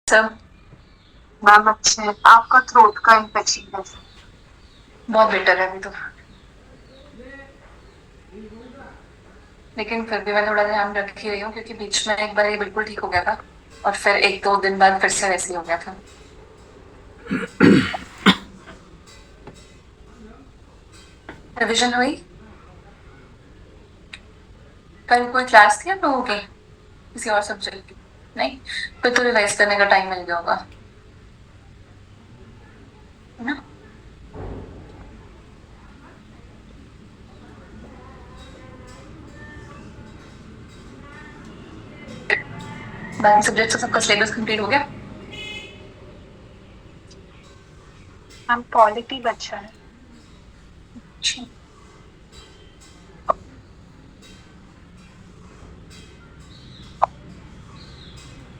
सब मैम अच्छे हैं। आपका थ्रोट का इन्फेक्शन कैसा? बहुत बेटर है अभी तो। लेकिन फिर भी मैं थोड़ा ध्यान रख ही रही हूँ क्योंकि बीच में एक बार ये बिल्कुल ठीक हो गया था और फिर एक दो दिन बाद फिर से वैसे ही हो गया था। रिविजन हुई? कल कोई क्लास थी आप लोगों की किसी और सब्जेक्ट की? नहीं? फिर तो रिवाइज करने का टाइम मिल गया होगा, है ना? बाकी सब्जेक्ट का सबका सिलेबस कंप्लीट हो गया? मैम पॉलिटी बचा है। अच्छा।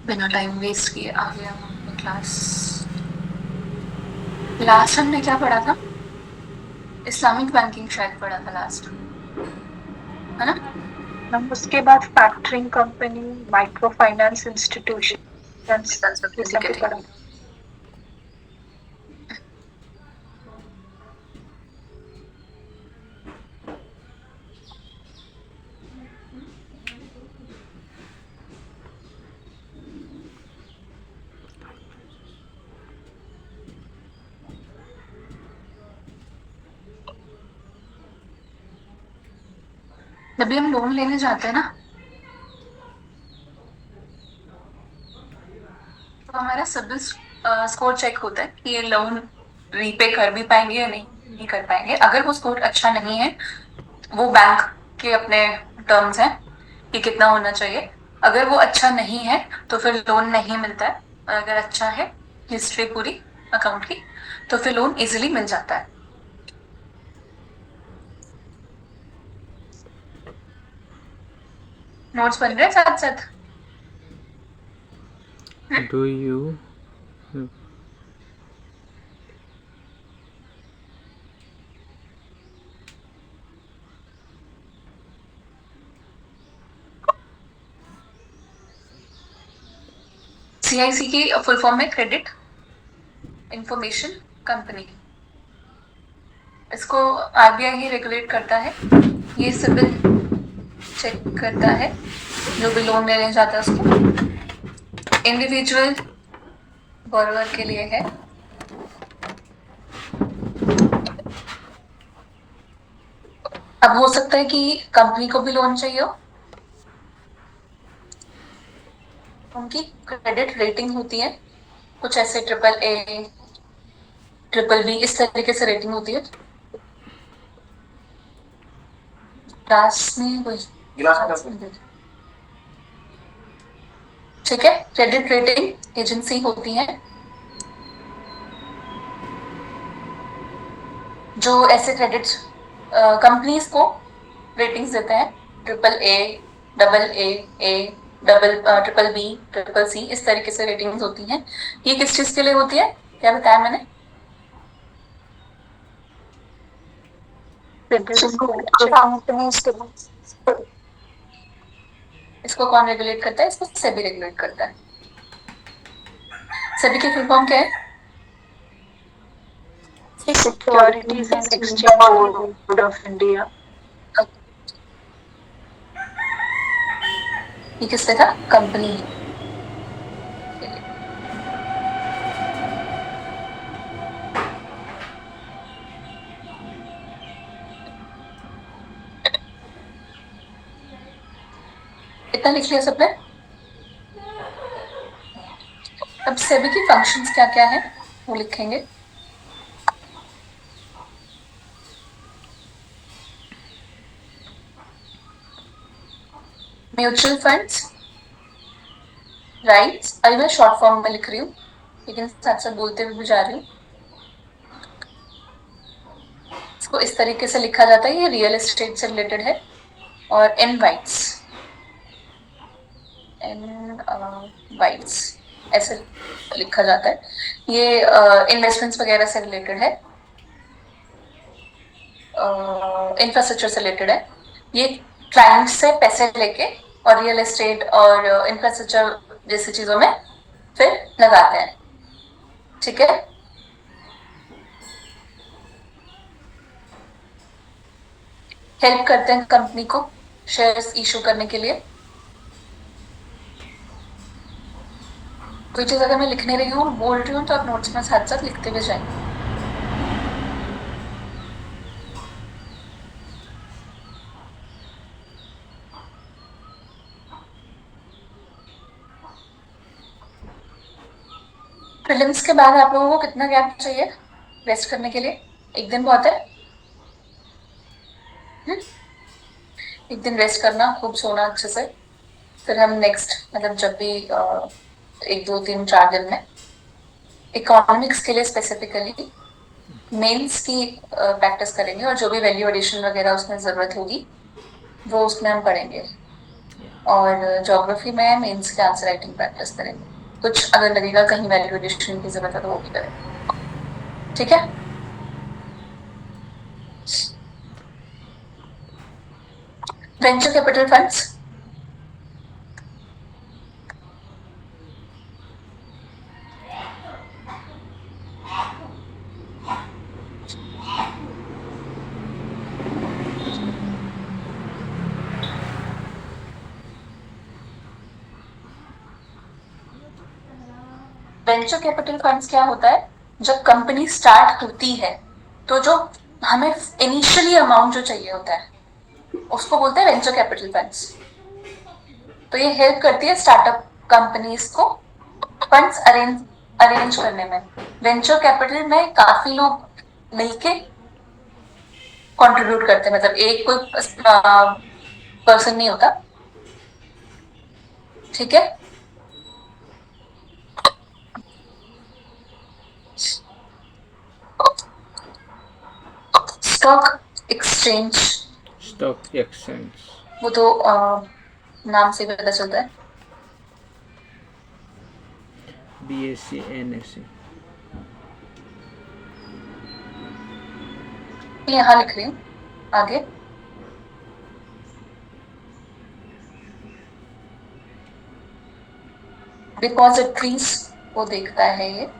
बिना टाइम वेस्ट किए आ गया क्लास। लास्ट हमने क्या पढ़ा था? इस्लामिक बैंकिंग शायद पढ़ा था लास्ट, है ना? मैम उसके बाद factoring company, micro finance institution, ये सब ठीक है भी ठीक पढ़ा। है। जब भी हम लोन लेने जाते हैं ना तो हमारा सिबिल स्कोर चेक होता है कि ये लोन रीपे कर भी पाएंगे या नहीं कर पाएंगे। अगर वो स्कोर अच्छा नहीं है, वो बैंक के अपने टर्म्स हैं कि कितना होना चाहिए। अगर वो अच्छा नहीं है तो फिर लोन नहीं मिलता है, और अगर अच्छा है हिस्ट्री पूरी अकाउंट की तो फिर लोन इजिली मिल जाता है। नोट्स बन रहे हैं साथ साथ। Do you CIC की फुल फॉर्म है क्रेडिट इंफॉर्मेशन कंपनी। इसको RBI ही रेगुलेट करता है। ये सिबिल चेक करता है जो भी लोन लेने जाता है उसको। इंडिविजुअल बोरोवर के लिए है। अब हो सकता है कि कंपनी को भी लोन चाहिए हो। उनकी क्रेडिट रेटिंग होती है कुछ ऐसे AAA, BBB इस तरीके से रेटिंग होती है। क्लास में वही ठीक है। क्रेडिट रेटिंग एजेंसी होती है जो ऐसे क्रेडिट कंपनीज को रेटिंग्स देते हैं। AAA, AA, BBB, CCC इस तरीके से रेटिंग्स होती हैं। ये किस चीज के लिए होती है, क्या बताया मैंने? CIBIL score check. इसको कौन रेगुलेट करता है? इसको सेबी रेगुलेट करता है। सेबी की फुल फॉर्म क्या है? Securities and exchange board of India. ये किससे था? कंपनी। इतना लिख लिया सबने? अब सेबी की फंक्शंस क्या क्या है वो लिखेंगे। म्यूचुअल फंड्स, राइट्स, अभी मैं शॉर्ट फॉर्म में लिख रही हूँ लेकिन साथ साथ बोलते हुए भी जा रही हूँ। इसको इस तरीके से लिखा जाता है, ये रियल एस्टेट से रिलेटेड है। और इन वाइट्स ऐसे लिखा जाता है। ये इन्वेस्टमेंट्स वगैरह से रिलेटेड है, इंफ्रास्ट्रक्चर से रिलेटेड है। ये क्लाइंट से पैसे लेके और रियल एस्टेट और इंफ्रास्ट्रक्चर जैसी चीजों में फिर लगाते हैं, ठीक है। हेल्प करते हैं कंपनी को शेयर्स इशू करने के लिए। कोई चीज अगर मैं लिख नहीं रही हूँ, बोल रही हूँ, तो आप नोट्स में साथ साथ लिखते हुए जाएंगे। प्रीलिम्स के बाद आप लोगों को कितना गैप चाहिए रेस्ट करने के लिए? एक दिन बहुत है। एक दिन रेस्ट करना, खूब सोना अच्छे से, फिर हम नेक्स्ट मतलब जब भी 1 2 3 4 दिन में इकोनॉमिक्स के लिए स्पेसिफिकली मेंस की प्रैक्टिस करेंगे, और जो भी वैल्यू एडिशन वगैरह उसमें जरूरत होगी वो उसमें हम पढ़ेंगे। और ज्योग्राफी में मेंस के आंसर राइटिंग प्रैक्टिस करेंगे। कुछ अगर लगेगा कहीं वैल्यू एडिशन की जरूरत है तो वो भी करेंगे, ठीक है। Venture capital funds, venture capital funds क्या होता है? जब कंपनी स्टार्ट होती है तो जो हमें इनिशियली अमाउंट जो चाहिए होता है उसको बोलते हैं वेंचर कैपिटल फंड्स। तो ये हेल्प करती है स्टार्टअप कंपनीज को फंड्स अरेंज करने में। वेंचर कैपिटल में काफी लोग मिलके कंट्रीब्यूट करते हैं, मतलब एक कोई पर्सन नहीं होता, ठीक है। स्टॉक एक्सचेंज, स्टॉक एक्सचेंज, वो तो नाम से पता चलता है। BSE NSE। यहाँ लिख रही हूँ आगे। डिपॉजिटरीज को देखता है ये।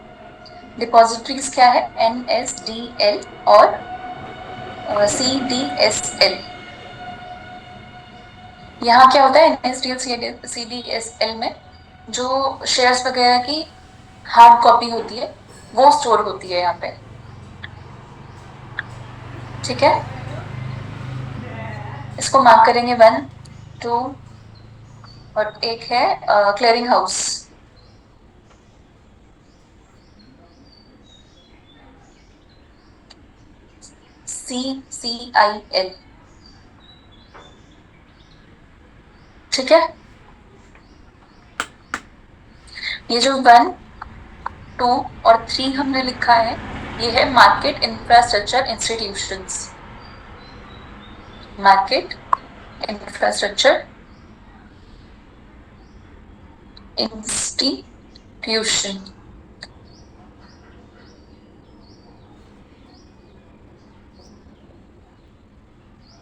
डिपॉजिटरीज क्या है? NSDL और CDSL। यहाँ क्या होता है NSDL CDSL में? जो शेयर्स वगैरह की हार्ड कॉपी होती है वो स्टोर होती है यहाँ पे, ठीक है। इसको मार्क करेंगे 1 2, और एक है क्लियरिंग हाउस। CCIL, ठीक है। ये जो 1 2 और 3 हमने लिखा है ये है market infrastructure institutions. Market infrastructure institution,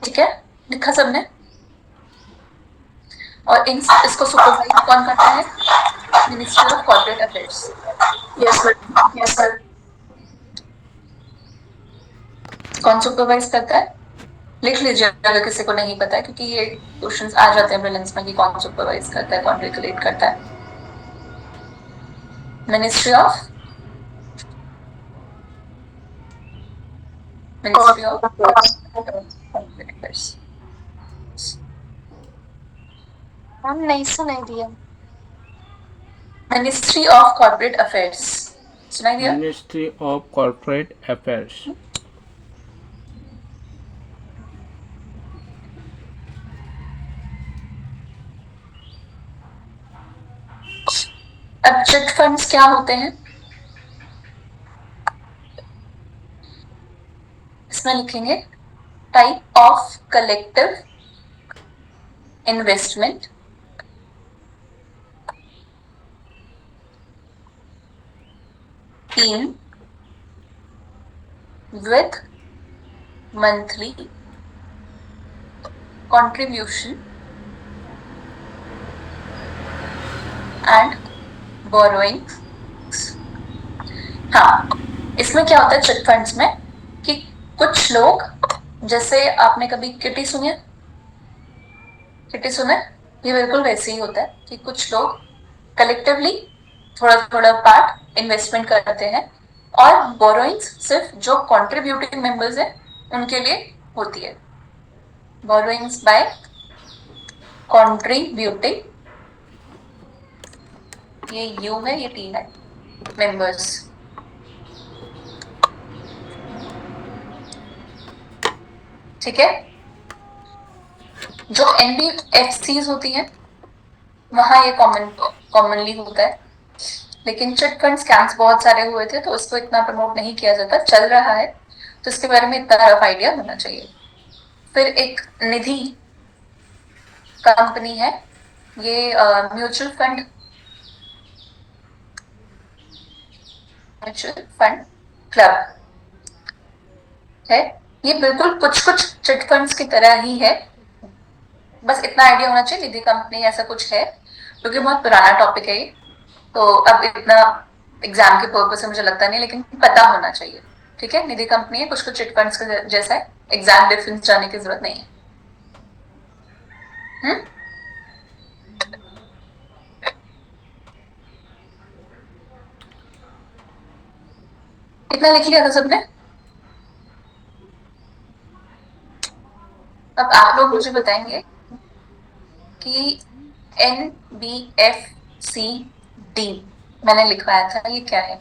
ठीक है। लिखा सबने? और इसको सुपरवाइज कौन करता है? Ministry of corporate affairs. Yes sir, yes sir. कौन सुपरवाइज करता है? लिख लीजिए अगर किसी को नहीं पता है, क्योंकि ये क्वेश्चंस आ जाते हैं प्रीलिम्स में कि कौन सुपरवाइज करता है, कौन रेगुलेट करता है। Ministry of corporate affairs. हम नहीं सुनाई दिया। मिनिस्ट्री ऑफ कॉर्पोरेट अफेयर्स, सुनाई दिया? Ministry of corporate affairs. अब चिट फंड्स क्या होते हैं? इसमें लिखेंगे type of collective investment scheme with monthly contribution and borrowing. हाँ, इसमें क्या होता है चिट फंड्स में कि कुछ लोग, जैसे आपने कभी किटी सुनी है? किटी सुना है? ये बिल्कुल वैसे ही होता है कि कुछ लोग कलेक्टिवली थोड़ा थोड़ा पार्ट इन्वेस्टमेंट करते हैं, और बोरोइंग्स सिर्फ जो कंट्रीब्यूटिंग मेंबर्स हैं उनके लिए होती है। बोरोइंग्स बाय कंट्रीब्यूटिंग, ये यू है, ये टी है, मेंबर्स। ठीक है। जो एनबीएफसी होती है वहां ये कॉमनली होता है, लेकिन चिट फंड स्कैम्स बहुत सारे हुए थे तो इसको इतना प्रमोट नहीं किया जाता, चल रहा है तो इसके बारे में इतना रफ आइडिया होना चाहिए। फिर एक निधि कंपनी है, ये म्यूचुअल फंड क्लब है। ये बिल्कुल कुछ कुछ चिट फंड्स की तरह ही है, बस इतना आइडिया होना चाहिए निधि कंपनी ऐसा कुछ है, क्योंकि बहुत पुराना टॉपिक है ये, तो अब इतना एग्जाम के पर्पज से मुझे लगता नहीं, लेकिन पता होना चाहिए। ठीक है, निधि कंपनी है, कुछ कुछ चिट फंड्स का जैसा है, एग्जाम डिफरेंस जाने की जरूरत नहीं है। कितना लिख लिया था सबने? अब आप लोग मुझे बताएंगे कि NBFCD मैंने लिखवाया था, ये क्या है?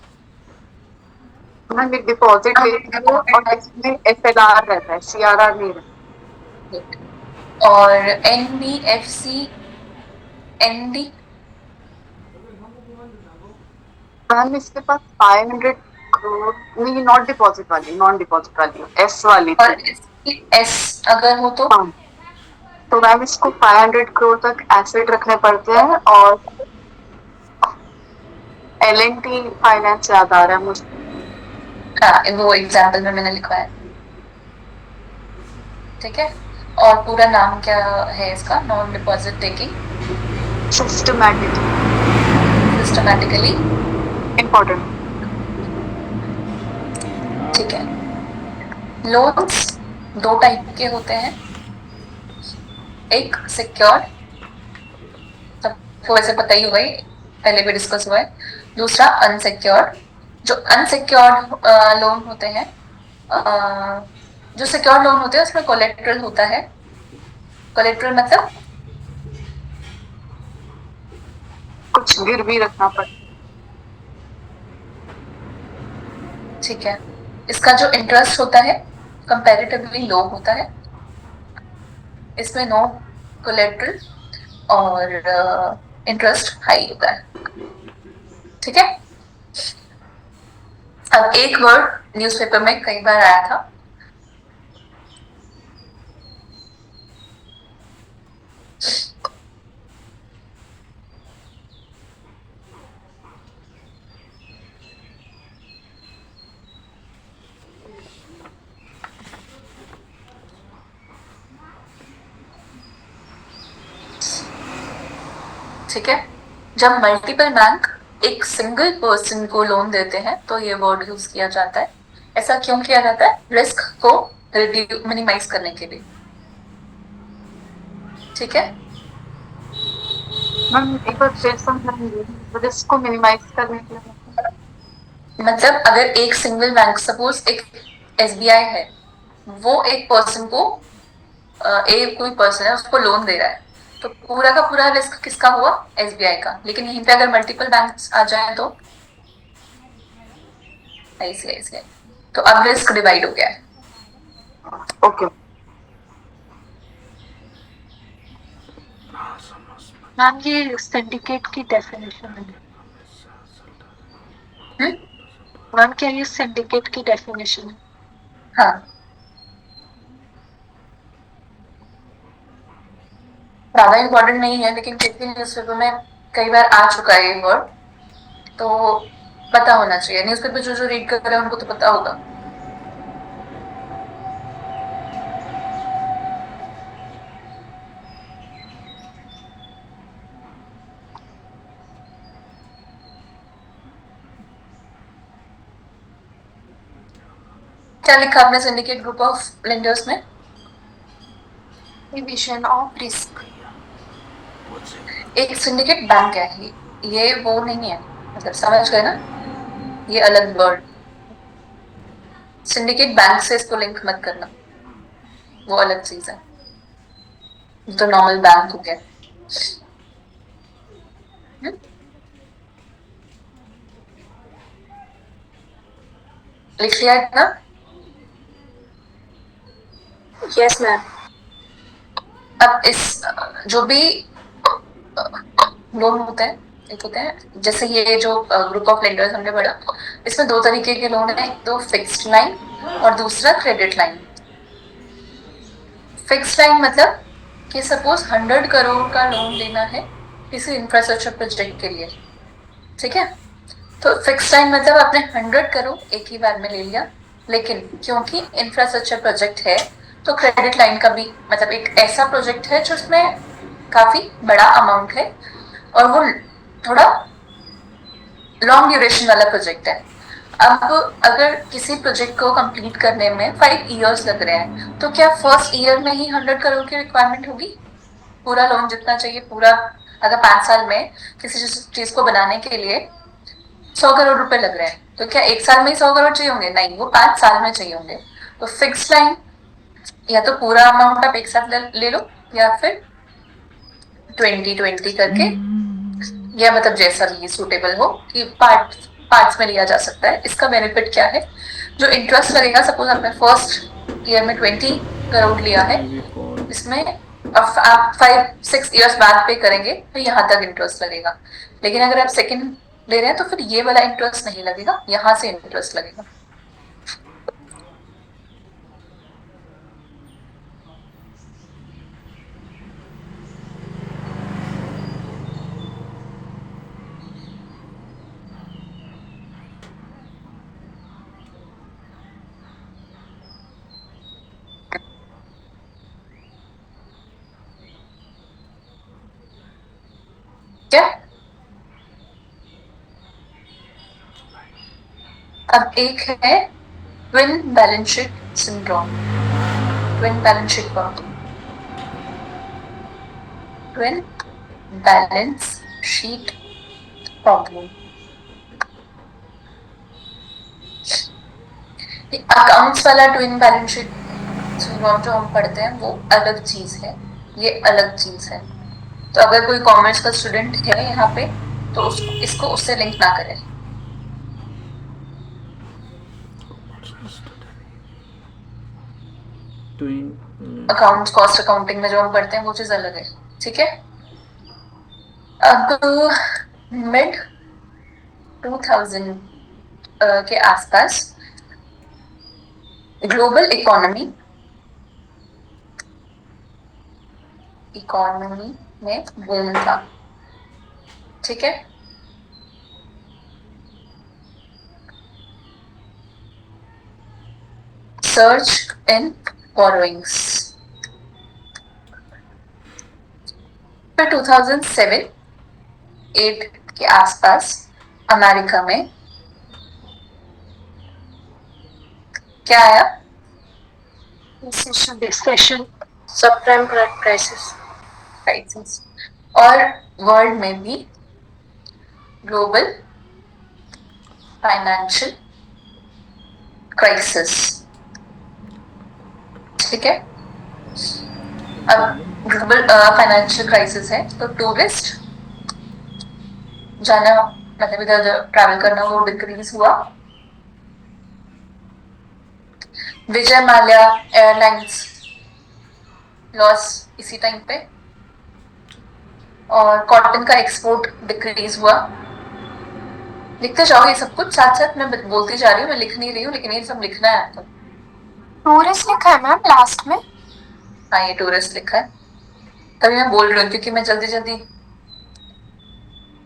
मैम एक डिपॉजिट लेती है और इसमें एफएलआर रहता है, सीआरआर नहीं रहता। और NBFCND? मैम इसके पास 500 करोड़ नहीं, नॉट डिपॉजिट वाली, नॉन डिपॉजिट वाली, एस वाली और थी। इसकी S अगर हो तो? हाँ, तो मैम इसको 500 करोड़ तक एसेट रखने पड़ते हैं। और L&T फाइनेंस याद आ रहा है मुझे। हाँ, वो एग्जाम्पल में मैंने लिखवाया। ठीक है, और पूरा नाम क्या है इसका? Non deposit taking systematically important. ठीक है। लोन्स दो टाइप के होते हैं, एक सिक्योर्ड, सबको वैसे पता ही होगा, पहले भी डिस्कस हुआ है। दूसरा अनसिक्योर्ड। जो अनसिक्योर्ड लोन होते हैं, जो सिक्योर्ड लोन होते हैं उसमें कोलेट्रल होता है। कोलेट्रल मतलब कुछ गिरवी रखना पड़ता। ठीक है, इसका जो इंटरेस्ट होता है कंपैरेटिवली लो होता है, इसमें नो कोलेट्रल और इंटरेस्ट हाई होता है। ठीक है। अब एक वर्ड न्यूज़पेपर में कई बार आया था, ठीक है, जब मल्टीपल बैंक एक सिंगल पर्सन को लोन देते हैं तो ये वर्ड यूज किया जाता है। ऐसा क्यों किया जाता है? रिस्क को मिनिमाइज करने के लिए। ठीक है, मैम एक बार फिर समझाएंगे, रिस्क को मिनिमाइज करने के लिए? मतलब अगर एक सिंगल बैंक, सपोज एक SBI है, वो एक पर्सन को एक कोई पर्सन है उसको लोन दे रहा है, तो पूरा का पूरा रिस्क किसका हुआ? SBI का। लेकिन यहीं पे अगर मल्टीपल बैंक्स आ जाए तो ICICI, तो अब रिस्क डिवाइड हो गया है। ओके मैम, ये सिंडिकेट की डेफिनेशन है। मैम क्या ये सिंडिकेट की डेफिनेशन है? हाँ, ज्यादा इम्पोर्टेंट नहीं है, लेकिन किसी न्यूज़पेपर में कई बार आ चुका है ये वर्ड, तो पता होना चाहिए। न्यूज़पेपर जो जो रीड कर रहे हैं उनको तो पता होगा। क्या लिखा आपने सिंडिकेट ग्रुप ऑफ लेंडर्स में? Division of risk. एक सिंडिकेट बैंक है, ये वो नहीं है, मतलब समझ गए ना, ये अलग वर्ड। सिंडिकेट बैंक से इसको लिंक मत करना, वो अलग चीज है, ये तो नॉर्मल बैंक हो गया। लिख लिया है ना? Yes ma'am. अब इस जो भी लोन होते हैं, एक होते हैं जैसे ये जो ग्रुप ऑफ लेंडर्स हमने पढ़ा, इसमें दो तरीके के लोन है, एक तो फिक्स्ड लाइन और दूसरा क्रेडिट लाइन। फिक्स्ड लाइन मतलब कि सपोज 100 करोड़ का लोन लेना है किसी इंफ्रास्ट्रक्चर प्रोजेक्ट के लिए, ठीक है, तो फिक्स्ड लाइन मतलब आपने 100 करोड़ एक ही बार में ले लिया, लेकिन क्योंकि इंफ्रास्ट्रक्चर प्रोजेक्ट है तो क्रेडिट लाइन का भी मतलब एक ऐसा प्रोजेक्ट है जिसमें काफी बड़ा अमाउंट है और वो थोड़ा लॉन्ग ड्यूरेशन वाला प्रोजेक्ट है। अब अगर किसी प्रोजेक्ट को कंप्लीट करने में 5 इयर्स लग रहे हैं, तो क्या फर्स्ट ईयर में ही 100 करोड़ की रिक्वायरमेंट होगी? पूरा लोन जितना चाहिए पूरा, अगर 5 साल में किसी चीज को बनाने के लिए 100 करोड़ रुपए लग रहे हैं, तो क्या एक साल में ही 100 करोड़ चाहिए होंगे? नहीं, वो 5 साल में चाहिए होंगे। तो फिक्स लाइन या तो पूरा अमाउंट आप एक साथ ले लो, या फिर 20-20 करके, या मतलब जैसा भी सूटेबल हो कि पार्ट्स में लिया जा सकता है। इसका बेनिफिट क्या है, जो इंटरेस्ट लगेगा, सपोज आपने फर्स्ट ईयर में 20 करोड़ लिया है, इसमें आप 5-6 इयर्स बाद पे करेंगे तो यहाँ तक इंटरेस्ट लगेगा। लेकिन अगर आप सेकंड ले रहे हैं तो फिर ये वाला इंटरेस्ट नहीं लगेगा, यहाँ से इंटरेस्ट लगेगा। क्या? अब एक है twin balance sheet syndrome, twin balance sheet problem, twin balance sheet problem. Accounts वाला ट्विन बैलेंस शीट सिंड्रोम जो हम पढ़ते हैं वो अलग चीज है, ये अलग चीज है। तो अगर कोई कॉमर्स का स्टूडेंट है यहाँ पे तो इसको उससे लिंक ना करें। अकाउंट्स कॉस्ट अकाउंटिंग में जो हम पढ़ते हैं वो चीज अलग है, ठीक है। अब मिड 2000 के आसपास ग्लोबल इकोनॉमी में बूम था, ठीक है। Search in borrowings. फिर 2007-8 के आसपास अमेरिका में क्या आया? Recession, subprime crisis. और वर्ल्ड में भी ग्लोबल फाइनेंशियल क्राइसिस, ठीक है। अब ग्लोबल फाइनेंशियल क्राइसिस है तो टूरिस्ट जाना मतलब इधर ट्रैवल करना वो डिक्रीज हुआ। विजय माल्या एयरलाइंस लॉस इसी टाइम पे, और कॉटन का एक्सपोर्ट डिक्रीज हुआ। लिखते जाओ ये सब कुछ साथ साथ, मैं बोलती जा रही हूँ, मैं लिख नहीं रही हूँ, लेकिन ये सब लिखना है आपको। टूरिस्ट लिखा है मैम लास्ट में? हाँ, ये टूरिस्ट लिखा है, तभी मैं बोल रही हूँ, क्योंकि मैं जल्दी जल्दी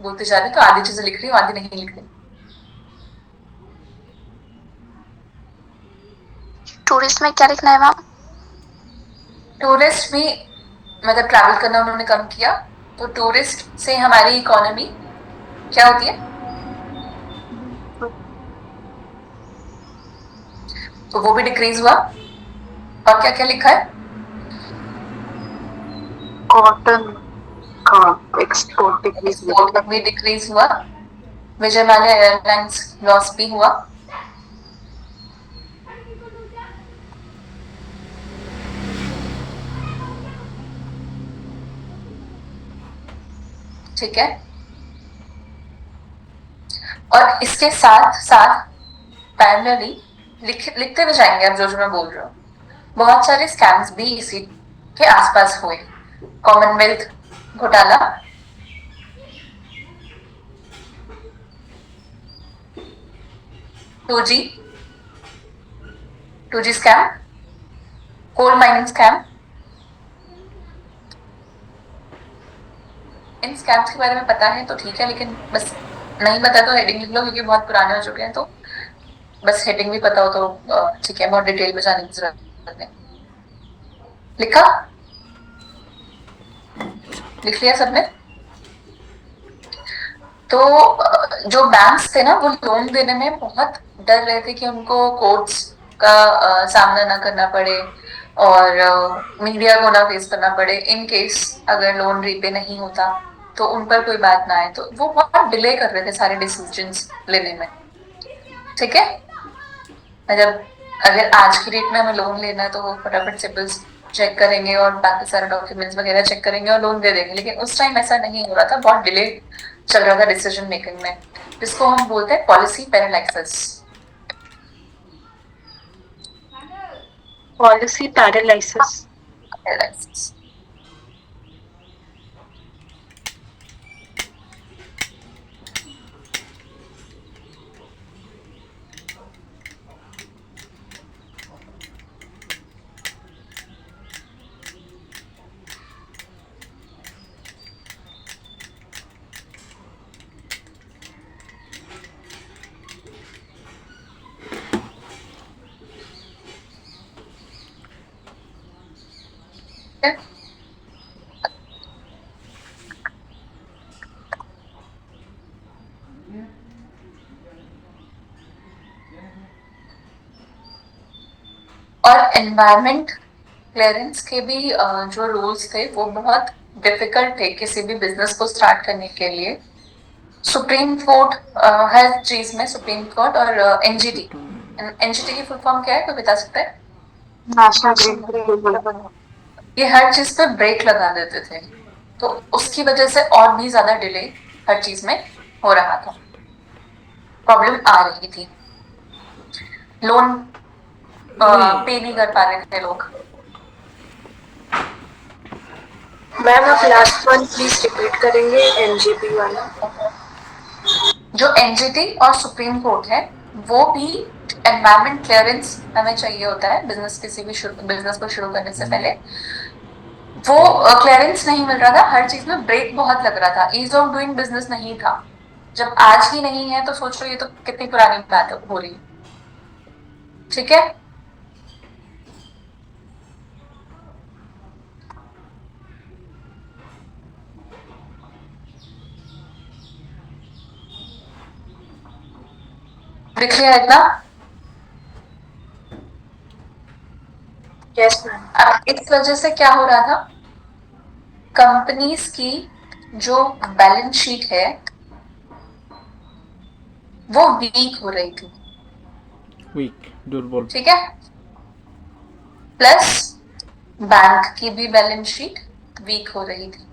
बोलती जा रही हूँ तो आधी चीजें लिख रही हूँ, आधी नहीं लिख रही। टूरिस्ट में क्या लिखना है मैम? टूरिस्ट भी मतलब ट्रैवल करना उन्होंने कम किया, तो टूरिस्ट से हमारी इकोनॉमी क्या होती है? तो वो भी डिक्रीज हुआ। और क्या क्या लिखा है? कॉटन का एक्सपोर्ट डिक्रीज एक्सपोर्ट भी डिक्रीज हुआ। विजयमाल्या एयरलाइंस लॉस भी हुआ। ठीक है, और इसके साथ साथ पैरेलली लिखते हुए जाएंगे अब जो मैं बोल रहा हूँ। बहुत सारे स्कैम्स भी इसी के आसपास हुए। कॉमनवेल्थ घोटाला, 2G 2G scam, coal mining scam. इन स्कैम्स के बारे में पता है तो ठीक है, लेकिन बस नहीं पता तो हेडिंग लिख लो, क्योंकि बहुत पुराने हो चुके हैं। तो बस हेडिंग भी पता हो तो ठीक है, बहुत डिटेल में जाने की जरूरत नहीं। लिखा? लिख लिया सबने? तो जो बैंक्स थे ना, वो लोन देने में बहुत डर रहे थे कि उनको कोर्ट्स का सामना ना करना पड़े और मीडिया को ना फेस करना पड़े इन केस अगर लोन रीपे नहीं होता तो उन पर कोई बात ना आए। तो वो बहुत डिले कर रहे थे सारे डिसीजंस लेने में। ठीक है, मतलब अगर आज की डेट में हमें लोन लेना है तो वो फटाफट सिबिल्स चेक करेंगे और बाकी सारे डॉक्यूमेंट्स वगैरह चेक करेंगे और लोन दे देंगे। लेकिन उस टाइम ऐसा नहीं हो रहा था, बहुत डिले चल रहा था डिसीजन मेकिंग में, जिसको हम बोलते हैं पॉलिसी पैरालिसिस। Policy paralysis. और एनवायरमेंट क्लियरेंस के भी जो रूल्स थे वो बहुत डिफिकल्ट थे किसी भी बिजनेस को स्टार्ट करने के लिए। सुप्रीम कोर्ट हर चीज में, सुप्रीम कोर्ट और एनजीटी, एनजीटी की फुल फॉर्म क्या है, कोई बता सकता है? नेशनल ग्रीन, ये हर चीज पे ब्रेक लगा देते थे, तो उसकी वजह से और भी ज्यादा डिले हर चीज में हो रहा था, प्रॉब्लम आ रही थी। लोन पे नहीं कर पा रहे थे लोग। मैम आप लास्ट वन प्लीज रिपीट करेंगे, एनजीपी वाला। जो एनजीटी और सुप्रीम कोर्ट है वो भी एनवायरमेंट क्लियरेंस हमें चाहिए होता है बिजनेस, किसी भी बिजनेस को शुरू करने से पहले। वो क्लियरेंस नहीं मिल रहा था, हर चीज में ब्रेक बहुत लग रहा था, ईज ऑफ डूइंग बिजनेस नहीं था। जब आज ही नहीं है तो सोचो ये तो कितनी पुरानी बात हो रही है। ठीक है, दिख लिया इतना? Yes ma'am. अब इस वजह से क्या हो रहा था, कंपनीज की जो बैलेंस शीट है वो वीक हो रही थी। वीक, दुर्बल। ठीक है, प्लस बैंक की भी बैलेंस शीट वीक हो रही थी।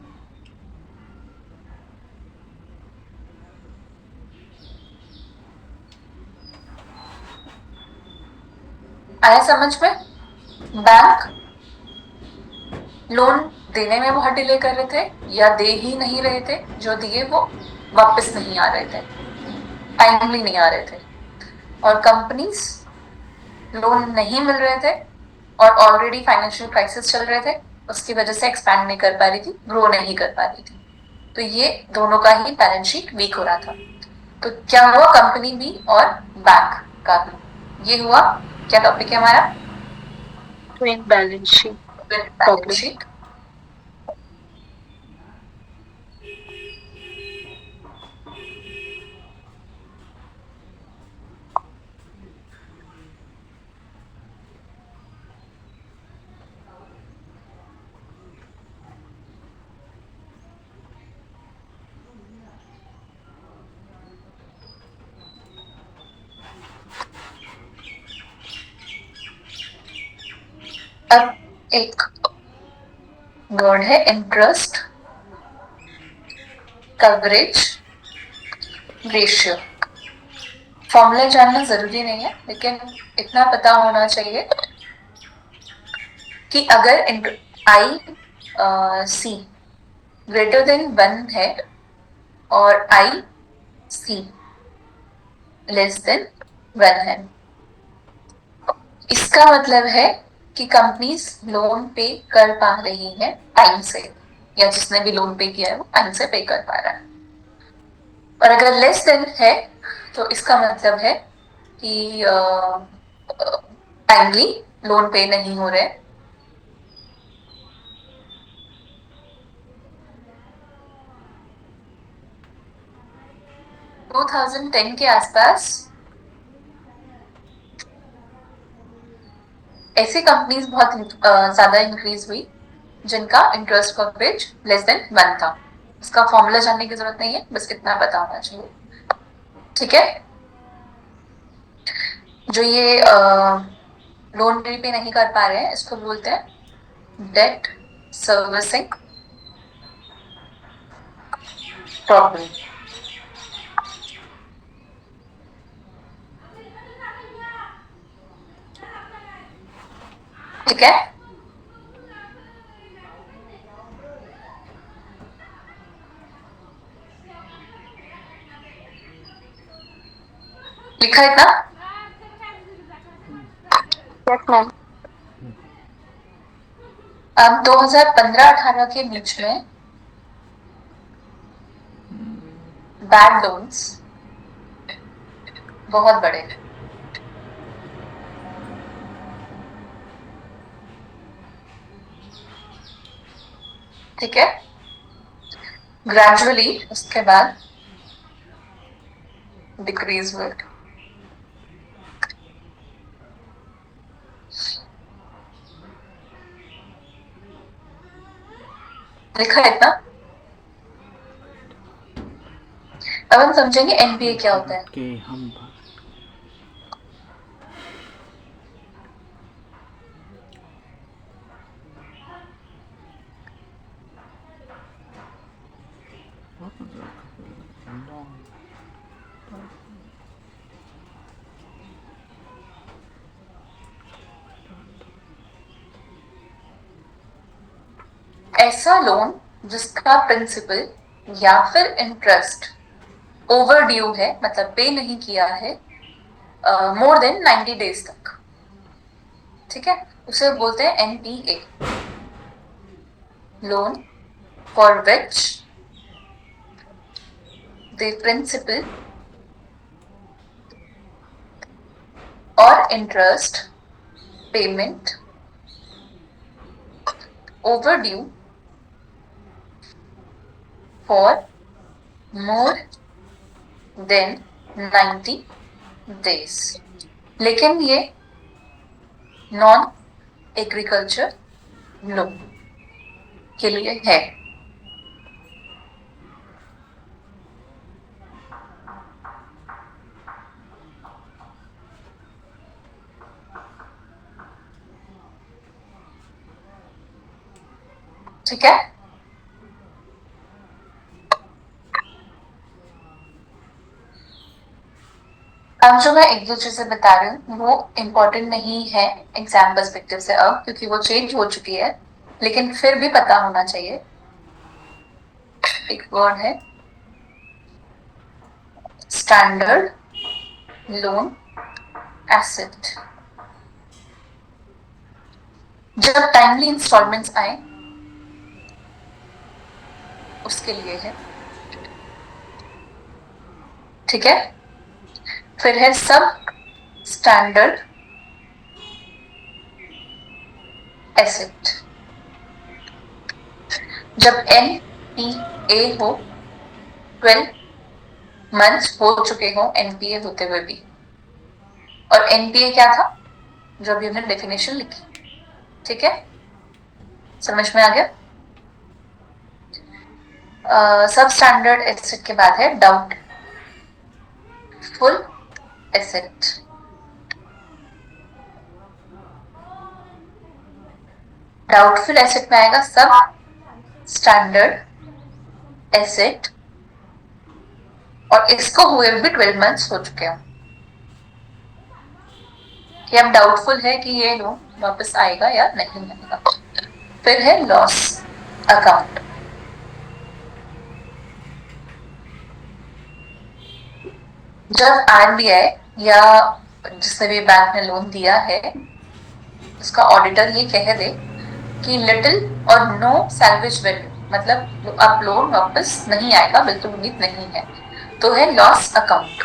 आया समझ में? बैंक लोन देने में बहुत डिले कर रहे थे या दे ही नहीं रहे थे, जो दिए वो वापस नहीं आ रहे थे, टाइमली नहीं आ रहे थे। और कंपनीज लोन नहीं मिल रहे थे और ऑलरेडी फाइनेंशियल क्राइसिस चल रहे थे, उसकी वजह से एक्सपैंड नहीं कर पा रही थी, ग्रो नहीं कर पा रही थी। तो ये दोनों का ही बैलेंस शीट वीक हो रहा था। तो क्या हुआ, कंपनी भी और बैंक का भी। ये हुआ क्या टॉपिक है हमारा? Twin balance sheet. Balance sheet. अब एक वर्ड है इंटरेस्ट कवरेज रेशियो। फॉर्मूला जानना जरूरी नहीं है, लेकिन इतना पता होना चाहिए कि अगर आई सी ग्रेटर देन 1 है और आई सी लेस देन 1 है, इसका मतलब है कि कंपनीज लोन पे कर पा रही है टाइम से, या जिसने भी लोन पे किया है वो टाइम से पे कर पा रहा है। और अगर लेस देन है तो इसका मतलब है कि टाइमली लोन पे नहीं हो रहे। टू 2010 के आसपास ऐसी कंपनीज बहुत ज्यादा इंक्रीज हुई जिनका इंटरेस्ट कवरेज लेस देन 1 था। इसका फॉर्मूला जानने की जरूरत नहीं है, बस इतना पता होना चाहिए। ठीक है, जो ये लोन रीपे नहीं कर पा रहे हैं इसको बोलते हैं डेट सर्विसिंग प्रॉब्लम। ठीक है, लिखा है इतना? Yes ma'am. अब 2015-18 के बीच में बैड लोन्स बहुत बड़े। ठीक है, ग्रेजुअली उसके बाद डिक्रीज हुए। लिखा है इतना? अब हम समझेंगे एनपीए क्या होता है। कि हम ऐसा लोन जिसका प्रिंसिपल या फिर इंटरेस्ट ओवर ड्यू है, मतलब पे नहीं किया है मोर देन 90 डेज तक, ठीक है, उसे बोलते हैं NPA, loan for which the principal और interest payment overdue for more than 90 days. लेकिन ये नॉन एग्रीकल्चर लोन के लिए है। ठीक है, अब जो मैं एक दो चीजें बता रही हूँ वो इम्पोर्टेंट नहीं है एग्जाम पर्सपेक्टिव से अब, क्योंकि वो चेंज हो चुकी है, लेकिन फिर भी पता होना चाहिए। एक वर्ड है स्टैंडर्ड लोन एसेट। जब टाइमली इंस्टॉलमेंट्स आए उसके लिए है। ठीक है, फिर है सब स्टैंडर्ड एसेट। जब एनपीए हो 12 मंथ्स हो चुके हो एनपीए होते हुए भी। और एनपीए क्या था जो अभी हमने डेफिनेशन लिखी। ठीक है, समझ में आ गया? सब स्टैंडर्ड एसेट के बाद है डाउटफुल एसेट। डाउटफुल एसेट में आएगा सब स्टैंडर्ड एसेट, और इसको हुए भी 12 मंथ्स हो चुके हैं कि अब डाउटफुल है कि ये लोन वापस आएगा या नहीं आएगा। फिर है लॉस अकाउंट। जब आरबीआई या जिसने भी बैंक ने लोन दिया है उसका ऑडिटर ये कह दे कि लिटिल और नो सैल्वेज वैल्यू, मतलब अब लोन वापस नहीं आएगा, बिल्कुल उम्मीद नहीं है, तो है लॉस अकाउंट।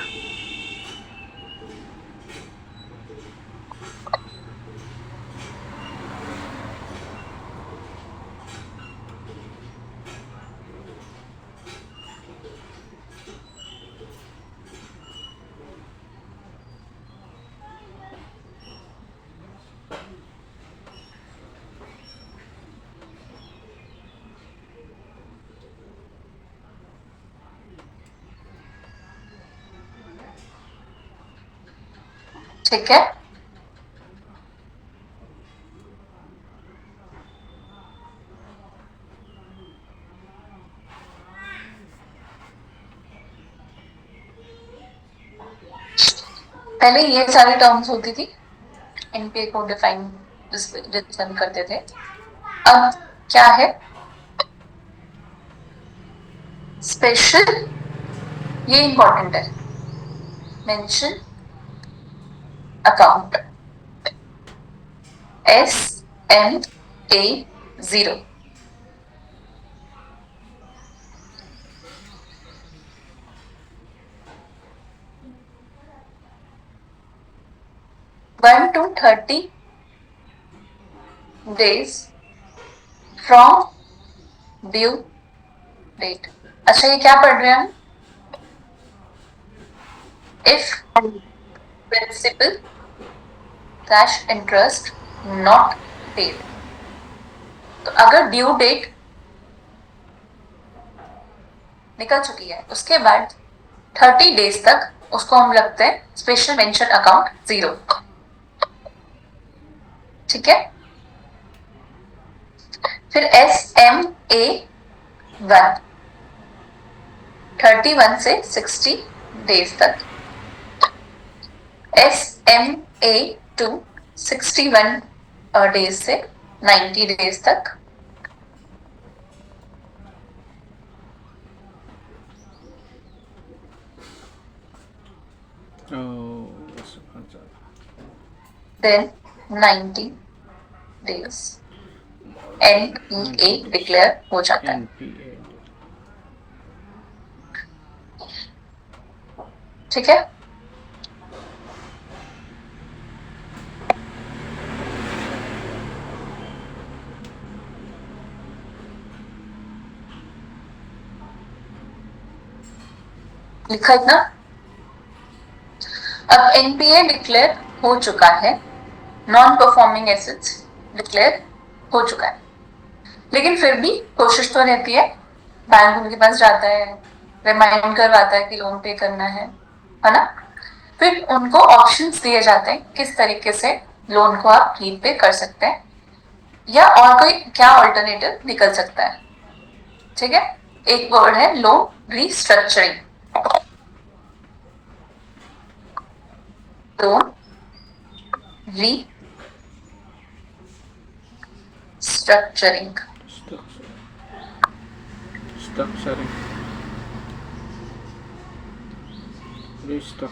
ठीक है, पहले ये सारी टर्म्स होती थी, एनपीए को डिफाइन करते थे। अब क्या है, स्पेशल, ये इंपॉर्टेंट है, mention account SMA0। One to 30 days from due date। अच्छा, ये क्या पढ़ रहे हैं हम? If principal cash interest not paid, तो अगर ड्यू डेट निकल चुकी है उसके बाद 30 डेज तक उसको हम लगते हैं स्पेशल मेंशन अकाउंट 0। ठीक है, फिर SMA1 31 से 60 डेज तक, SMA2 61 डेज से 90 डेज तक, then 90 days NPA डिक्लेयर हो जाता है। NPA। ठीक है, लिखा इतना। अब एनपीए डिक्लेयर हो चुका है, नॉन परफॉर्मिंग एसेट्स डिक्लेयर हो चुका है, लेकिन फिर भी कोशिश तो रहती है, बैंक उनके पास जाता है, रिमाइंड करवाता है कि लोन पे करना है ना। फिर उनको ऑप्शंस दिए जाते हैं किस तरीके से लोन को आप रीपे कर सकते हैं, या और कोई क्या ऑल्टरनेटिव निकल सकता है। ठीक है, एक वर्ड है लोन रीस्ट्रक्चरिंग। लोन रीस्ट्रक्चरिंग,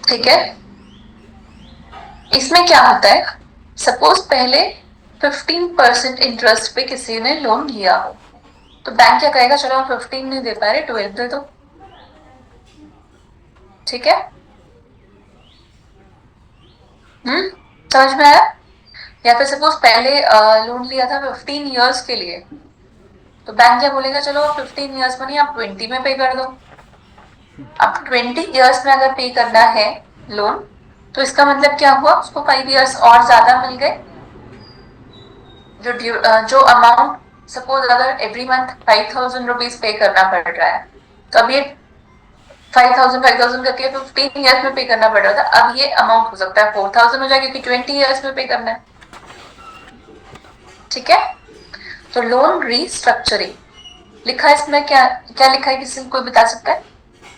ठीक है। इसमें क्या होता है, सपोज पहले 15% इंटरेस्ट पे किसी ने लोन लिया हो, तो बैंक क्या कहेगा, चलो 15 नहीं दे पा रहे, 12 दे दो। ठीक है, समझ में आया? या फिर सपोज पहले लोन लिया था 15 इयर्स के लिए, तो बैंक क्या बोलेगा, चलो 15 इयर्स में नहीं, आप 20 में पे कर दो। अब 20 इयर्स में अगर पे करना है लोन, तो इसका मतलब क्या हुआ, उसको 5 इयर्स और ज्यादा मिल गए। जो अमाउंट सपोज अगर एवरी मंथ 5,000 रुपीज पे करना पड़ रहा है, तो अब ये 5,000 करके 15 इयर्स में पे करना पड़ रहा था, अब ये अमाउंट हो सकता है 4,000 हो जाए, क्योंकि 20 इयर्स में पे करना है। ठीक है, तो लोन रीस्ट्रक्चरिंग लिखा है इसमें, क्या क्या लिखा है, किसी को कोई बता सकता है?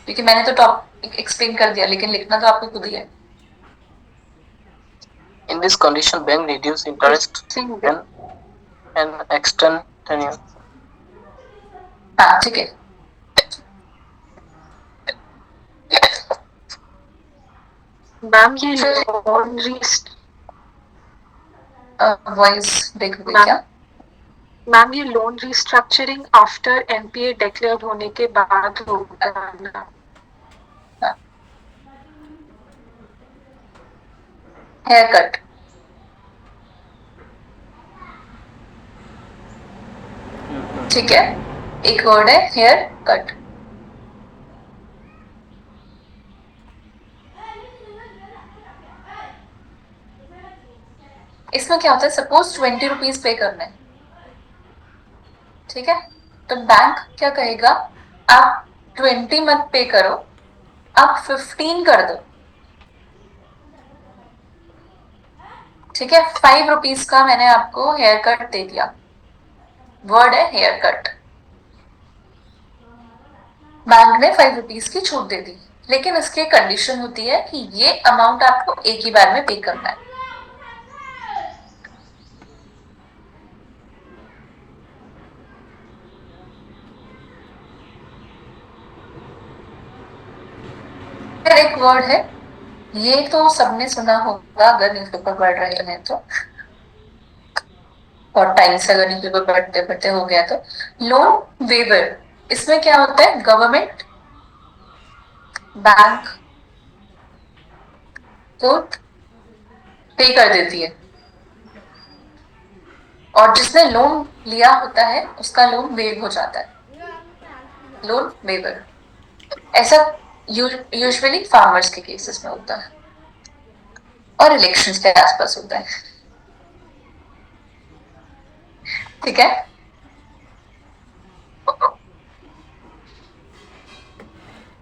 क्योंकि मैंने तो टॉपिक एक्सप्लेन कर दिया, लेकिन लिखना तो आपको खुद ही है। In this condition, bank reduce interest and extend tenure. हाँ ठीक है। मैम ये लोन वॉइस ब्रेक हो गई क्या? मैम ये loan restructuring after NPA declare होने के बाद होगा ना? हेयर कट, ठीक है, एक वर्ड है हेयर कट। इसमें क्या होता है, सपोज 20 रुपीज पे करने, ठीक है, तो बैंक क्या कहेगा, आप 20 मत पे करो, आप 15 कर दो, ठीक है। 5 रुपीज का मैंने आपको हेयर कट दे दिया, वर्ड है हेयर कट। बैंक ने 5 रुपीज की छूट दे दी, लेकिन इसकी कंडीशन होती है कि ये अमाउंट आपको एक ही बार में पे करना है। फिर एक वर्ड है, ये तो सबने सुना होगा अगर न्यूज़पेपर पढ़ रहे हैं तो, और टाइम से अगर न्यूज़पेपर पढ़ते पढ़ते हो गया तो, लोन वेवर। इसमें क्या होता है, गवर्नमेंट बैंक को पे कर देती है, और जिसने लोन लिया होता है उसका लोन वेव हो जाता है, लोन वेवर। ऐसा यूजुअली फार्मर्स के केसेस में होता है और इलेक्शंस के आसपास होता है, ठीक है।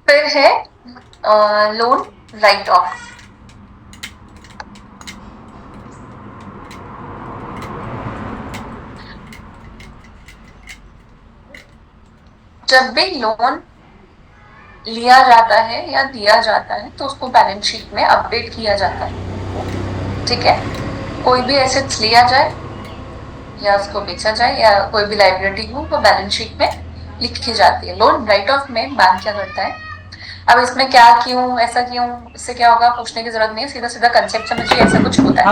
फिर है लोन राइट ऑफ। जब भी लोन लिया जाता है या दिया जाता है तो उसको बैलेंस शीट में अपडेट किया जाता है, ठीक है। कोई भी एसेट्स लिया जाए या उसको बेचा जाए या कोई भी लाइबिलिटी हो, वो बैलेंस शीट में लिखी जाती है। लोन राइट ऑफ में बैंक क्या करता है, अब इसमें क्या, क्यों, ऐसा क्यों, इससे क्या होगा पूछने की जरूरत नहीं है, सीधा सीधा कंसेप्ट समझिए, ऐसा कुछ होता है,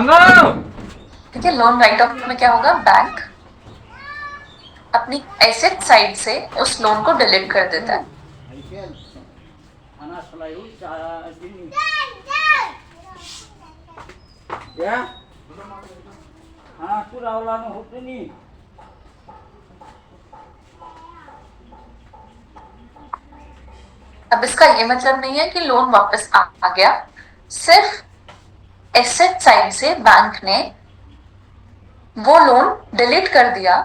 ठीक है। लोन राइट ऑफ में क्या होगा, बैंक अपनी एसेट साइड से उस लोन को डिलीट कर देता है, अब इसका ये मतलब नहीं है कि लोन वापस आ गया, सिर्फ एसेट साइड से बैंक ने वो लोन डिलीट कर दिया,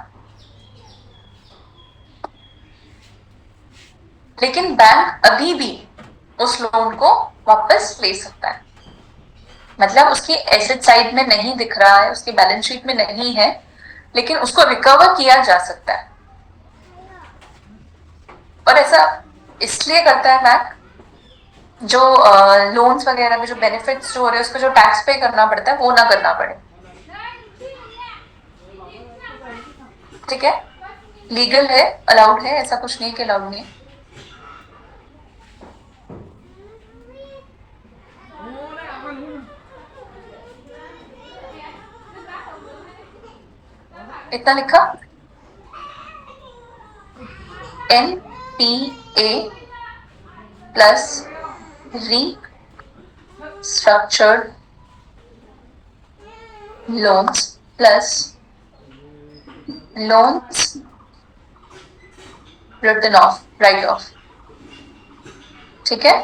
लेकिन बैंक अभी भी उस लोन को वापस ले सकता है। मतलब उसकी एसेट साइड में नहीं दिख रहा है, उसकी बैलेंस शीट में नहीं है, लेकिन उसको रिकवर किया जा सकता है। और ऐसा इसलिए करता है बैंक, जो लोन्स वगैरह में जो बेनिफिट्स जो हो रहे हैं, उसको जो टैक्स पे करना पड़ता है वो ना करना पड़े, ठीक है। लीगल है, अलाउड है, ऐसा कुछ नहीं कि अलाउड नहीं है। इतना लिखा, NPA plus restructured loans plus loans written off, write off, ठीक है।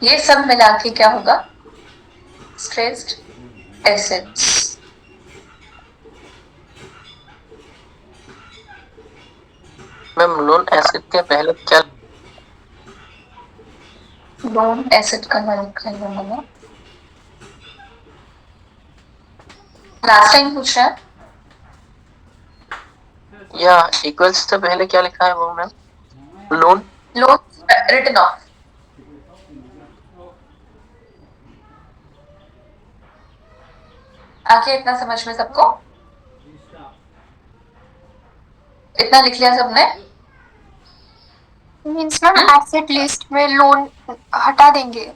ये सब मिला के क्या होगा, stressed assets. Ma'am loan asset के पहले क्या, लोन एसेट का नाम लिखा है, लास्ट टाइम पूछा है, या इक्वल्स से पहले क्या लिखा है वो मैम? Loan written of. आके इतना समझ में सबको? इतना लिख लिया सबने? मीन्स मैम एसेट लिस्ट में लोन हटा देंगे,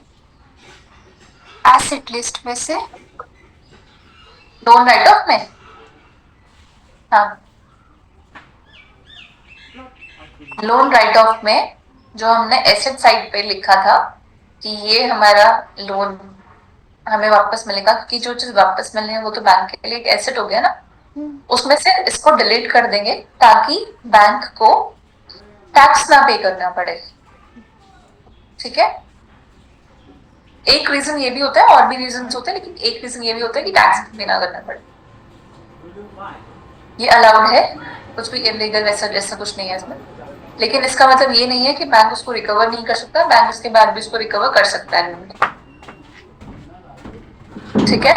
एसेट लिस्ट में से लोन राइट ऑफ में? हाँ, लोन राइट ऑफ में जो हमने एसेट साइड पे लिखा था कि ये हमारा लोन हमें वापस मिलेगा, क्योंकि जो चीज वापस मिलने है वो तो बैंक के लिए एक एसेट हो गया ना, उसमें से इसको डिलीट कर देंगे ताकि बैंक को टैक्स ना पे करना पड़े। ठीक है, एक रीजन ये भी होता है, और भी रीजन होते हैं, लेकिन एक रीजन ये भी होता है कि टैक्स पे ना करना पड़े। ये अलाउड है, कुछ भी इलीगल वैसा जैसा कुछ नहीं है इसमें, लेकिन इसका मतलब ये नहीं है कि बैंक उसको रिकवर नहीं कर सकता, बैंक उसके बाद भी उसको रिकवर कर सकता है। ठीक है,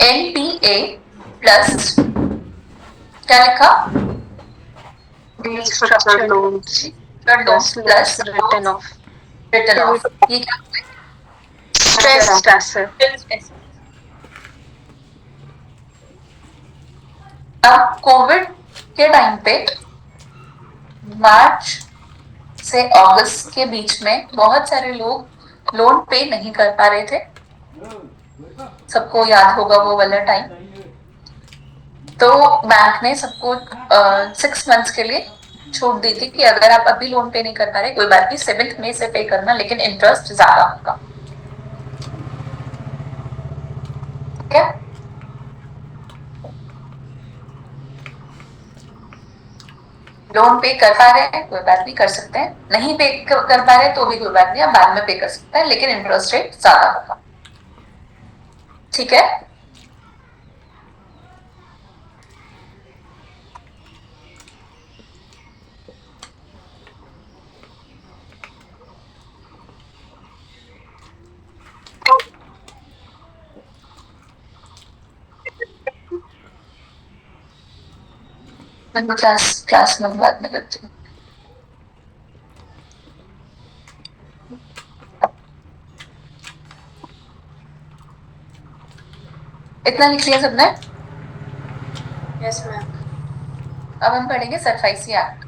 NPA प्लस क्या लिखा? Restructured loans plus written off. Return of. ये क्या होता है? Stressed asset. अब कोविड के टाइम पे मार्च से अगस्त के बीच में बहुत सारे लोग लोन पे नहीं कर पा रहे थे, सबको याद होगा वो वाला टाइम। तो बैंक ने सबको 6 मंथ्स के लिए छूट दी थी कि अगर आप अभी लोन पे नहीं कर पा रहे कोई बात नहीं, 7 मई से पे करना, लेकिन इंटरेस्ट ज्यादा होगा। ठीक है, लोन पे कर पा रहे हैं कोई बात नहीं, कर सकते हैं, नहीं पे कर पा रहे तो भी कोई बात नहीं, आप बाद में पे कर सकते हैं, लेकिन इंटरेस्ट रेट ज्यादा होगा। ठीक है, क्लास में बात में करती हूँ। इतना लिख लिया सबने? Yes ma'am. अब हम पढ़ेंगे सरफाइसी एक्ट।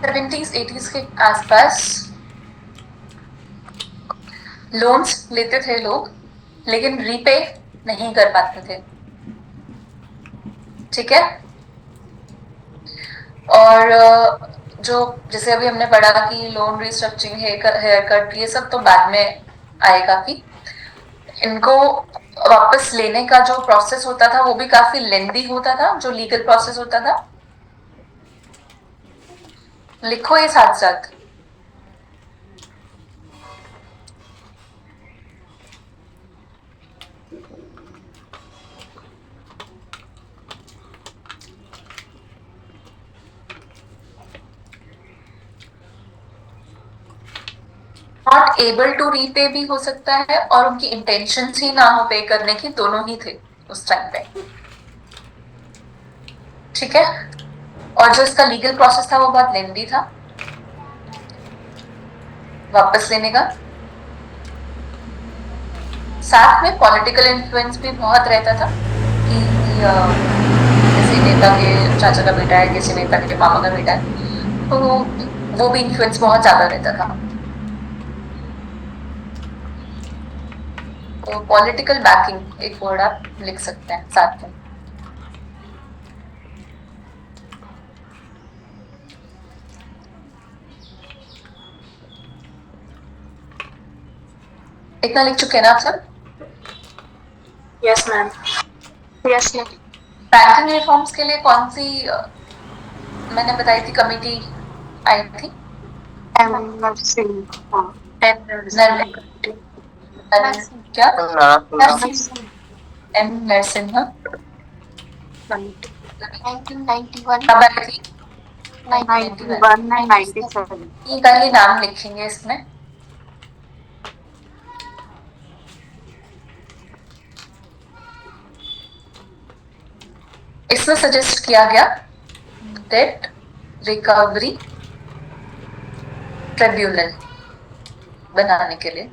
सेवेंटीज 80s के आसपास लोन्स लेते थे लोग, लेकिन रीपे नहीं कर पाते थे। ठीक है, और जो जैसे अभी हमने पढ़ा कि लोन रिस्ट्रक्चरिंग हेयर कट ये सब तो बाद में आएगा, कि इनको वापस लेने का जो प्रोसेस होता था वो भी काफी लेंदी होता था, जो लीगल प्रोसेस होता था। लिखो ये साथ साथ। नॉट एबल टू रीपे भी हो सकता है, और उनकी इंटेंशन ही ना हो पे करने की, दोनों ही थे उस टाइम पे। ठीक है, और जो इसका लीगल प्रोसेस था वो बहुत लेंदी था वापस लेने का। साथ में पॉलिटिकल इन्फ्लुएंस भी बहुत रहता था कि किसी नेता के चाचा का बेटा है, किसी नेता के मामा का बेटा है, तो वो भी इन्फ्लुएंस बहुत ज्यादा रहता था। तो पॉलिटिकल बैकिंग एक वर्ड आप लिख सकते हैं साथ में। इतना लिख चुके हैं ना आप सब? Yes ma'am. Yes, ma'am. Banking reforms के लिए कौन सी मैंने बताई थी कमेटी आई थी? MFC. क्या? नारायण एम नरसिम्हा 1991, कब आई थी? 91 and 97. इनका ही नाम लिखेंगे इसमें। इसमें सजेस्ट किया गया डेट रिकवरी ट्रिब्यूनल बनाने के लिए।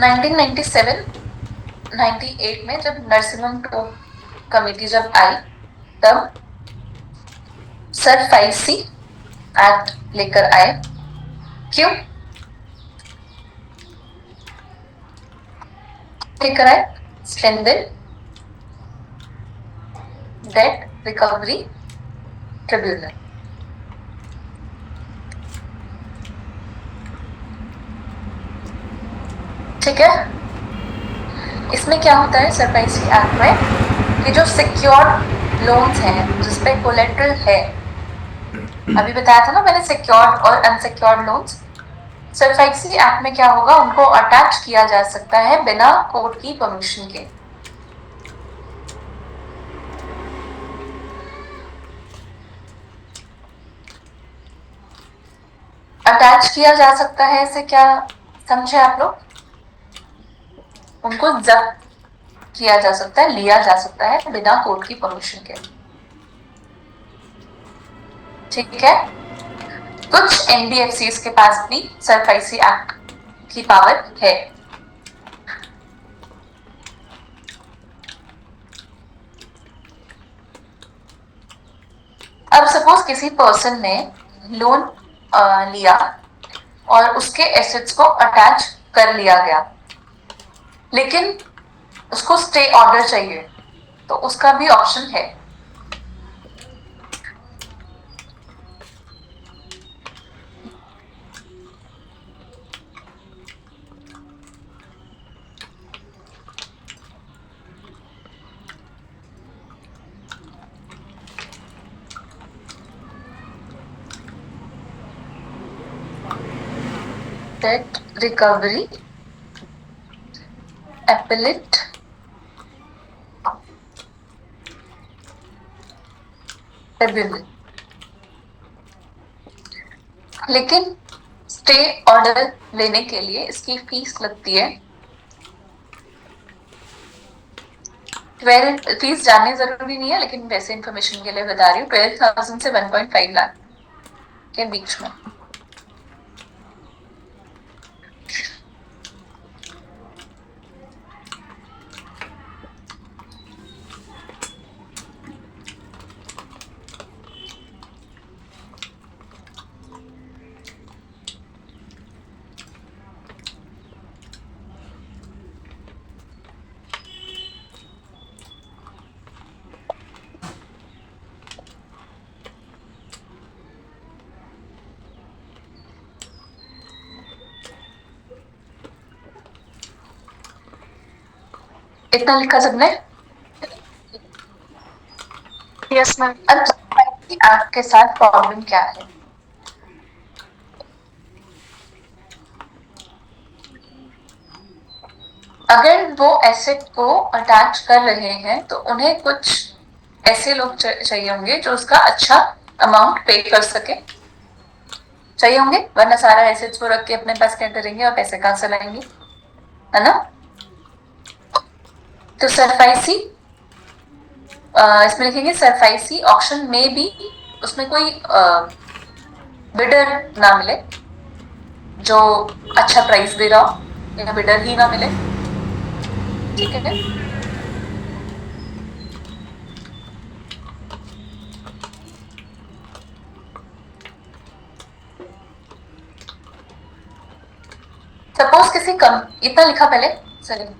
नाइनटीन 98 में जब नरसिम्हम टू कमेटी जब आई तब सर फाइसी एक्ट लेकर आए। क्यों लेकर आए? Strengthen date recovery tribunal. ठीक है, इसमें क्या होता है सरप्राइज एक्ट में कि जो सिक्योर्ड लोन्स हैं जिसपे कोलेट्रल है, अभी बताया था ना मैंने सिक्योर्ड और अनसिक्योर्ड लोन्स, सरप्राइज एक्ट में क्या होगा, उनको अटैच किया जा सकता है बिना कोर्ट की परमिशन के। अटैच किया जा सकता है, इसे क्या समझे आप लोग? उनको जब्त किया जा सकता है, लिया जा सकता है बिना कोर्ट की परमिशन के। ठीक है, कुछ एनबीएफसीज के पास भी सरफाइसी एक्ट की पावर है। अब सपोज किसी पर्सन ने लोन लिया और उसके एसेट्स को अटैच कर लिया गया, लेकिन उसको स्टे ऑर्डर चाहिए, तो उसका भी ऑप्शन है। Date recovery appellate tribunal. लेकिन स्टे ऑर्डर लेने के लिए इसकी फीस लगती है 12। फीस जाननी जरूरी नहीं है, लेकिन वैसे इंफॉर्मेशन के लिए बता रही हूँ, 12,000 से 1.5 लाख के बीच में। इतना लिखा सबने? Yes ma'am. अब आपके साथ प्रॉब्लम क्या है? अगर वो एसेट को अटैच कर रहे हैं तो उन्हें कुछ ऐसे लोग चाहिए होंगे जो उसका अच्छा अमाउंट पे कर सके, चाहिए होंगे, वरना सारा एसेट्स को रख के अपने पास क्या करेंगे और पैसे कहां से लाएंगे, है ना? तो सरफाइसी, इसमें लिखेंगे सरफाइसी ऑक्शन में भी उसमें कोई बिडर ना मिले जो अच्छा प्राइस दे रहा हो, या बिडर ही ना मिले। ठीक है, सपोज किसी कम इतना लिखा पहले चलिए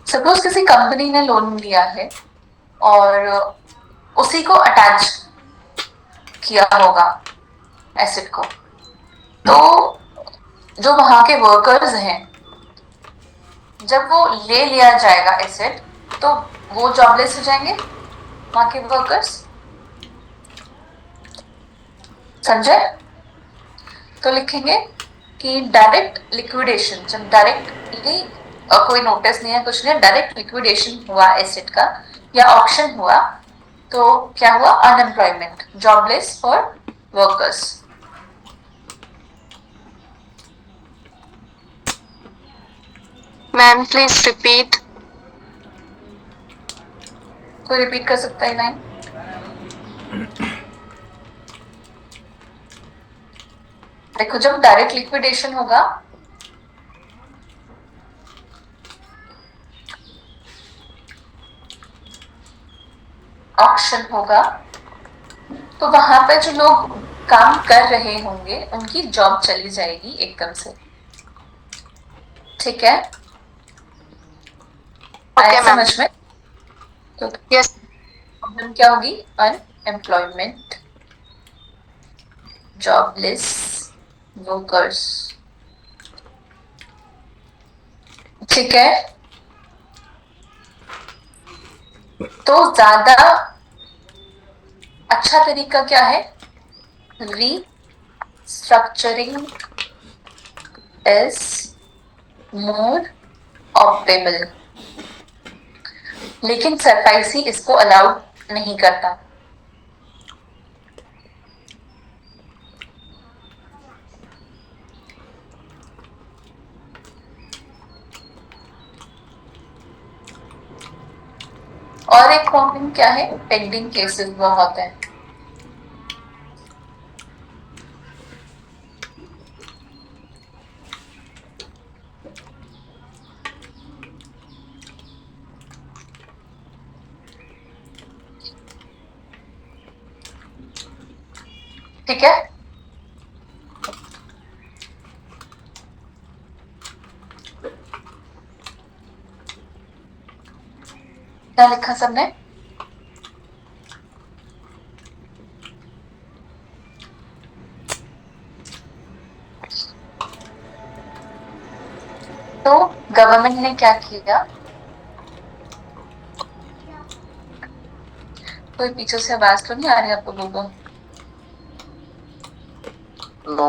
सपोज किसी कंपनी ने लोन लिया है और उसी को अटैच किया होगा एसेट को, तो जो वहां के वर्कर्स हैं जब वो ले लिया जाएगा एसेट तो वो जॉबलेस हो जाएंगे वहां के वर्कर्स। संजय तो लिखेंगे कि डायरेक्ट लिक्विडेशन, जब डायरेक्टली कोई नोटिस नहीं है कुछ नहीं, डायरेक्ट लिक्विडेशन हुआ एसेट का या ऑक्शन हुआ तो क्या हुआ, unemployment, jobless for workers. Ma'am please repeat. कोई रिपीट कर सकता है लाइन? देखो जब डायरेक्ट लिक्विडेशन होगा ऑक्शन होगा तो वहां पे जो लोग काम कर रहे होंगे उनकी जॉब चली जाएगी एकदम से, ठीक है? आया समझ में? तो यस प्रॉब्लम क्या होगी, अनएम्प्लॉयमेंट, जॉबलेस वर्कर्स, ठीक है? तो ज्यादा अच्छा तरीका क्या है, रीस्ट्रक्चरिंग इज मोर ऑप्टिमल, लेकिन सरफाइसी इसको अलाउड नहीं करता। और एक प्रॉब्लम क्या है, पेंडिंग केसेस बहुत है। ठीक है, क्या लिखा सबने? तो गवर्नमेंट ने क्या किया, कोई पीछे से आवाज तो नहीं आ रही आप लोगों को? No.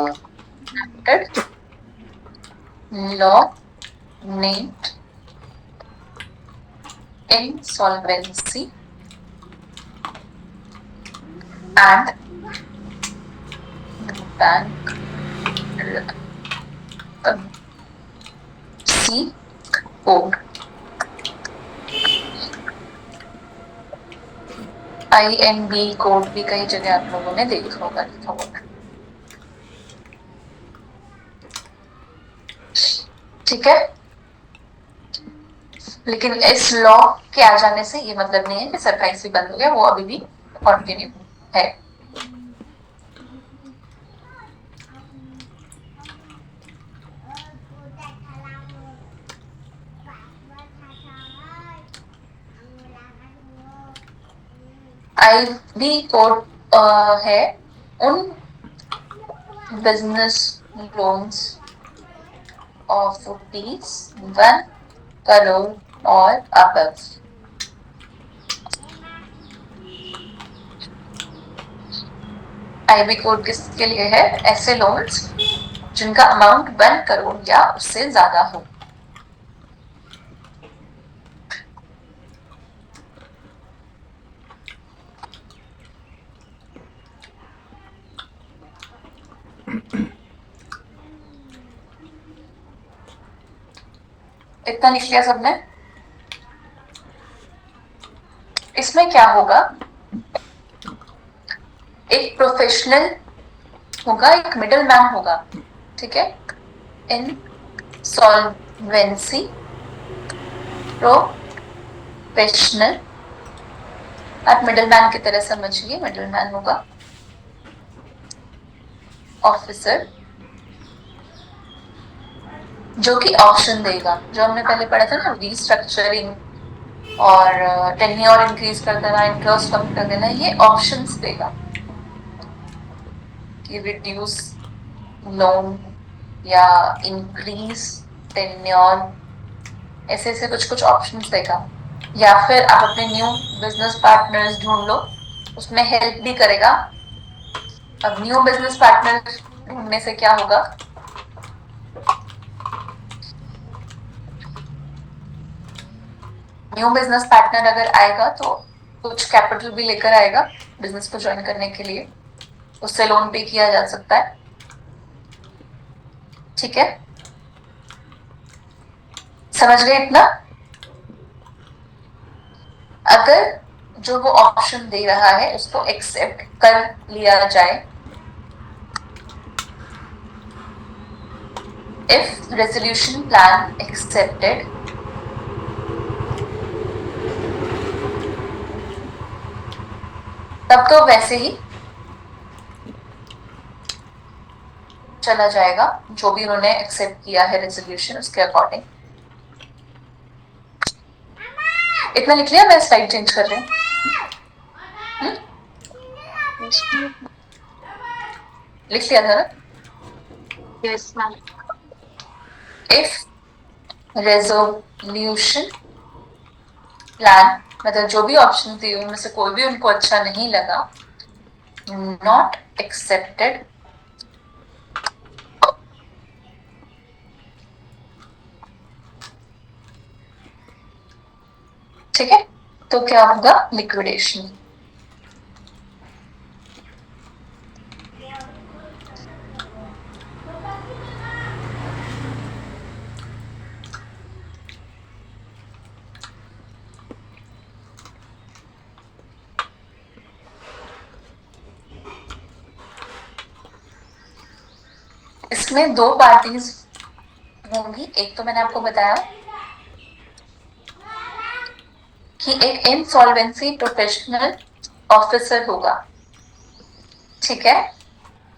Law named insolvency and bankruptcy code, INB code भी कई जगह आप लोगों ने देखा होगा लिखा होगा, ठीक है? लेकिन इस लॉ के आ जाने से ये मतलब नहीं है कि सरप्राइज भी बंद हो गया, वो अभी भी कंटिन्यू है। IB कोड है उन बिजनेस लोन्स ऑफ ₹1 करोड़ और अबव, IB कोड किसके लिए है, ऐसे लोन्स जिनका अमाउंट 1 करोड़ या उससे ज्यादा हो। इतना लिख लिया सबने? इसमें क्या होगा, एक प्रोफेशनल होगा, एक मिडिल मैन होगा, ठीक है, इंसॉल्वेंसी प्रोफेशनल, आप मिडिल मैन की तरह समझिए, मिडिल मैन होगा, ऑफिसर जो कि ऑप्शन देगा, जो हमने पहले पढ़ा था ना, रीस्ट्रक्चरिंग और टेन्योर इंक्रीज कर देना, इंटरेस्ट कम कर देना, ये ऑप्शंस देगा कि रिड्यूस लोन या इंक्रीज टेन्योर, ऐसे ऐसे कुछ कुछ ऑप्शंस देगा। या फिर आप अपने न्यू बिजनेस पार्टनर्स ढूंढ लो, उसमें हेल्प भी करेगा। अब न्यू बिजनेस पार्टनर ढूंढने से क्या होगा, न्यू बिजनेस पार्टनर अगर आएगा तो कुछ कैपिटल भी लेकर आएगा बिजनेस को ज्वाइन करने के लिए, उससे लोन पे किया जा सकता है, ठीक है, समझ गए इतना। अगर जो वो ऑप्शन दे रहा है उसको एक्सेप्ट कर लिया जाए, इफ रेजोल्यूशन प्लान एक्सेप्टेड, तब तो वैसे ही चला जाएगा जो भी उन्होंने एक्सेप्ट किया है रेजोल्यूशन, उसके अकॉर्डिंग। इतना लिख लिया, मैं स्लाइड चेंज कर रही हूँ। लिख लिया था ना? Yes ma'am. If resolution plan, मतलब जो भी ऑप्शन दिए उनमें से कोई भी उनको अच्छा नहीं लगा, नॉट एक्सेप्टेड, ठीक है, तो क्या होगा, लिक्विडेशन। इसमें दो पार्टीज होंगी, एक तो मैंने आपको बताया कि एक इंसॉल्वेंसी प्रोफेशनल ऑफिसर होगा, ठीक है,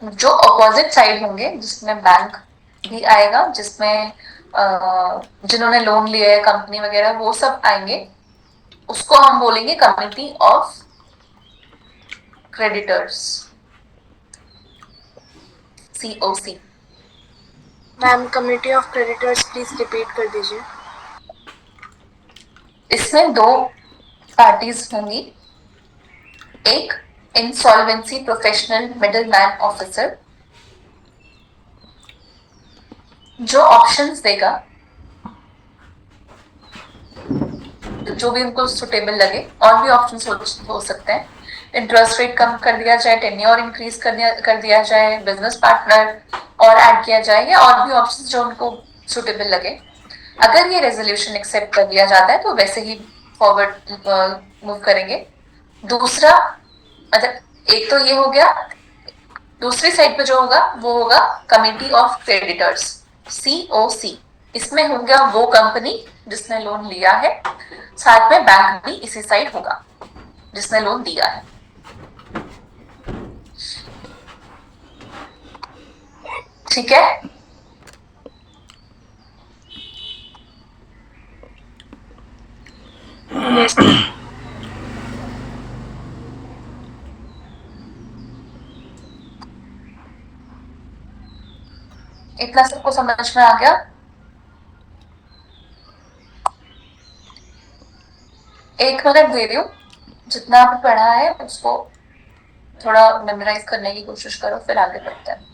जो अपोजिट साइड होंगे, जिसमें बैंक भी आएगा, जिसमें जिन्होंने लोन लिया है कंपनी वगैरह वो सब आएंगे, उसको हम बोलेंगे committee of creditors, COC। Ma'am committee of creditors please repeat कर दीजिए। इसमें दो पार्टीज होंगी, एक insolvency professional middle man officer जो ऑप्शंस देगा, जो भी उनको सुटेबल लगे, और भी ऑप्शंस हो सकते हैं, इंटरेस्ट रेट कम कर दिया जाए, टेन्योर इंक्रीज कर दिया जाए, बिजनेस पार्टनर और ऐड किया जाए, या और भी ऑप्शंस जो उनको सुटेबल लगे। अगर ये रेजोल्यूशन एक्सेप्ट कर लिया जाता है तो वैसे ही फॉरवर्ड मूव करेंगे। दूसरा, मतलब एक तो ये हो गया, दूसरी साइड पे जो होगा वो होगा कमिटी ऑफ क्रेडिटर्स, COC। इसमें होगा वो कंपनी जिसने लोन लिया है, साथ में बैंक भी इसी साइड होगा जिसने लोन दिया है, ठीक है। यस इतना सबको समझ में आ गया? एक मिनट दे रही हूँ, जितना आपने पढ़ा है उसको थोड़ा मेमोराइज करने की कोशिश करो, फिर आगे बढ़ते हैं।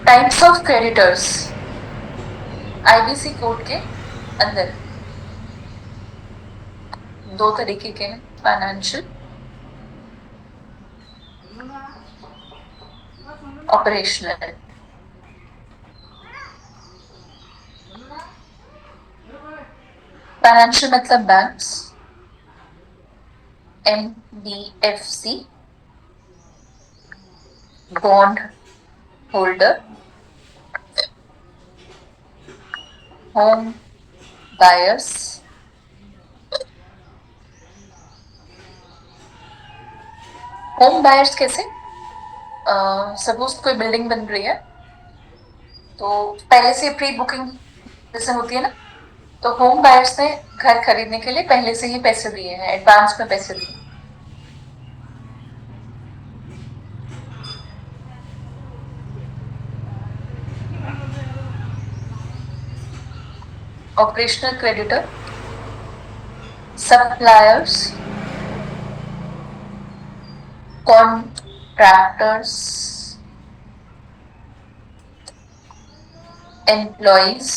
Types of creditors IBC code के अंदर 2 तरीके के हैं, फाइनेंशियल, ऑपरेशनल। फाइनेंशियल मतलब banks, NBFC, bond holder, home buyers, home buyers कैसे? सपोज कोई बिल्डिंग बन रही है तो पहले से प्री बुकिंग जैसे होती है ना, तो होम बायर्स ने घर खरीदने के लिए पहले से ही पैसे दिए हैं, एडवांस में पैसे दिए। Operational creditor, suppliers, contractors, employees,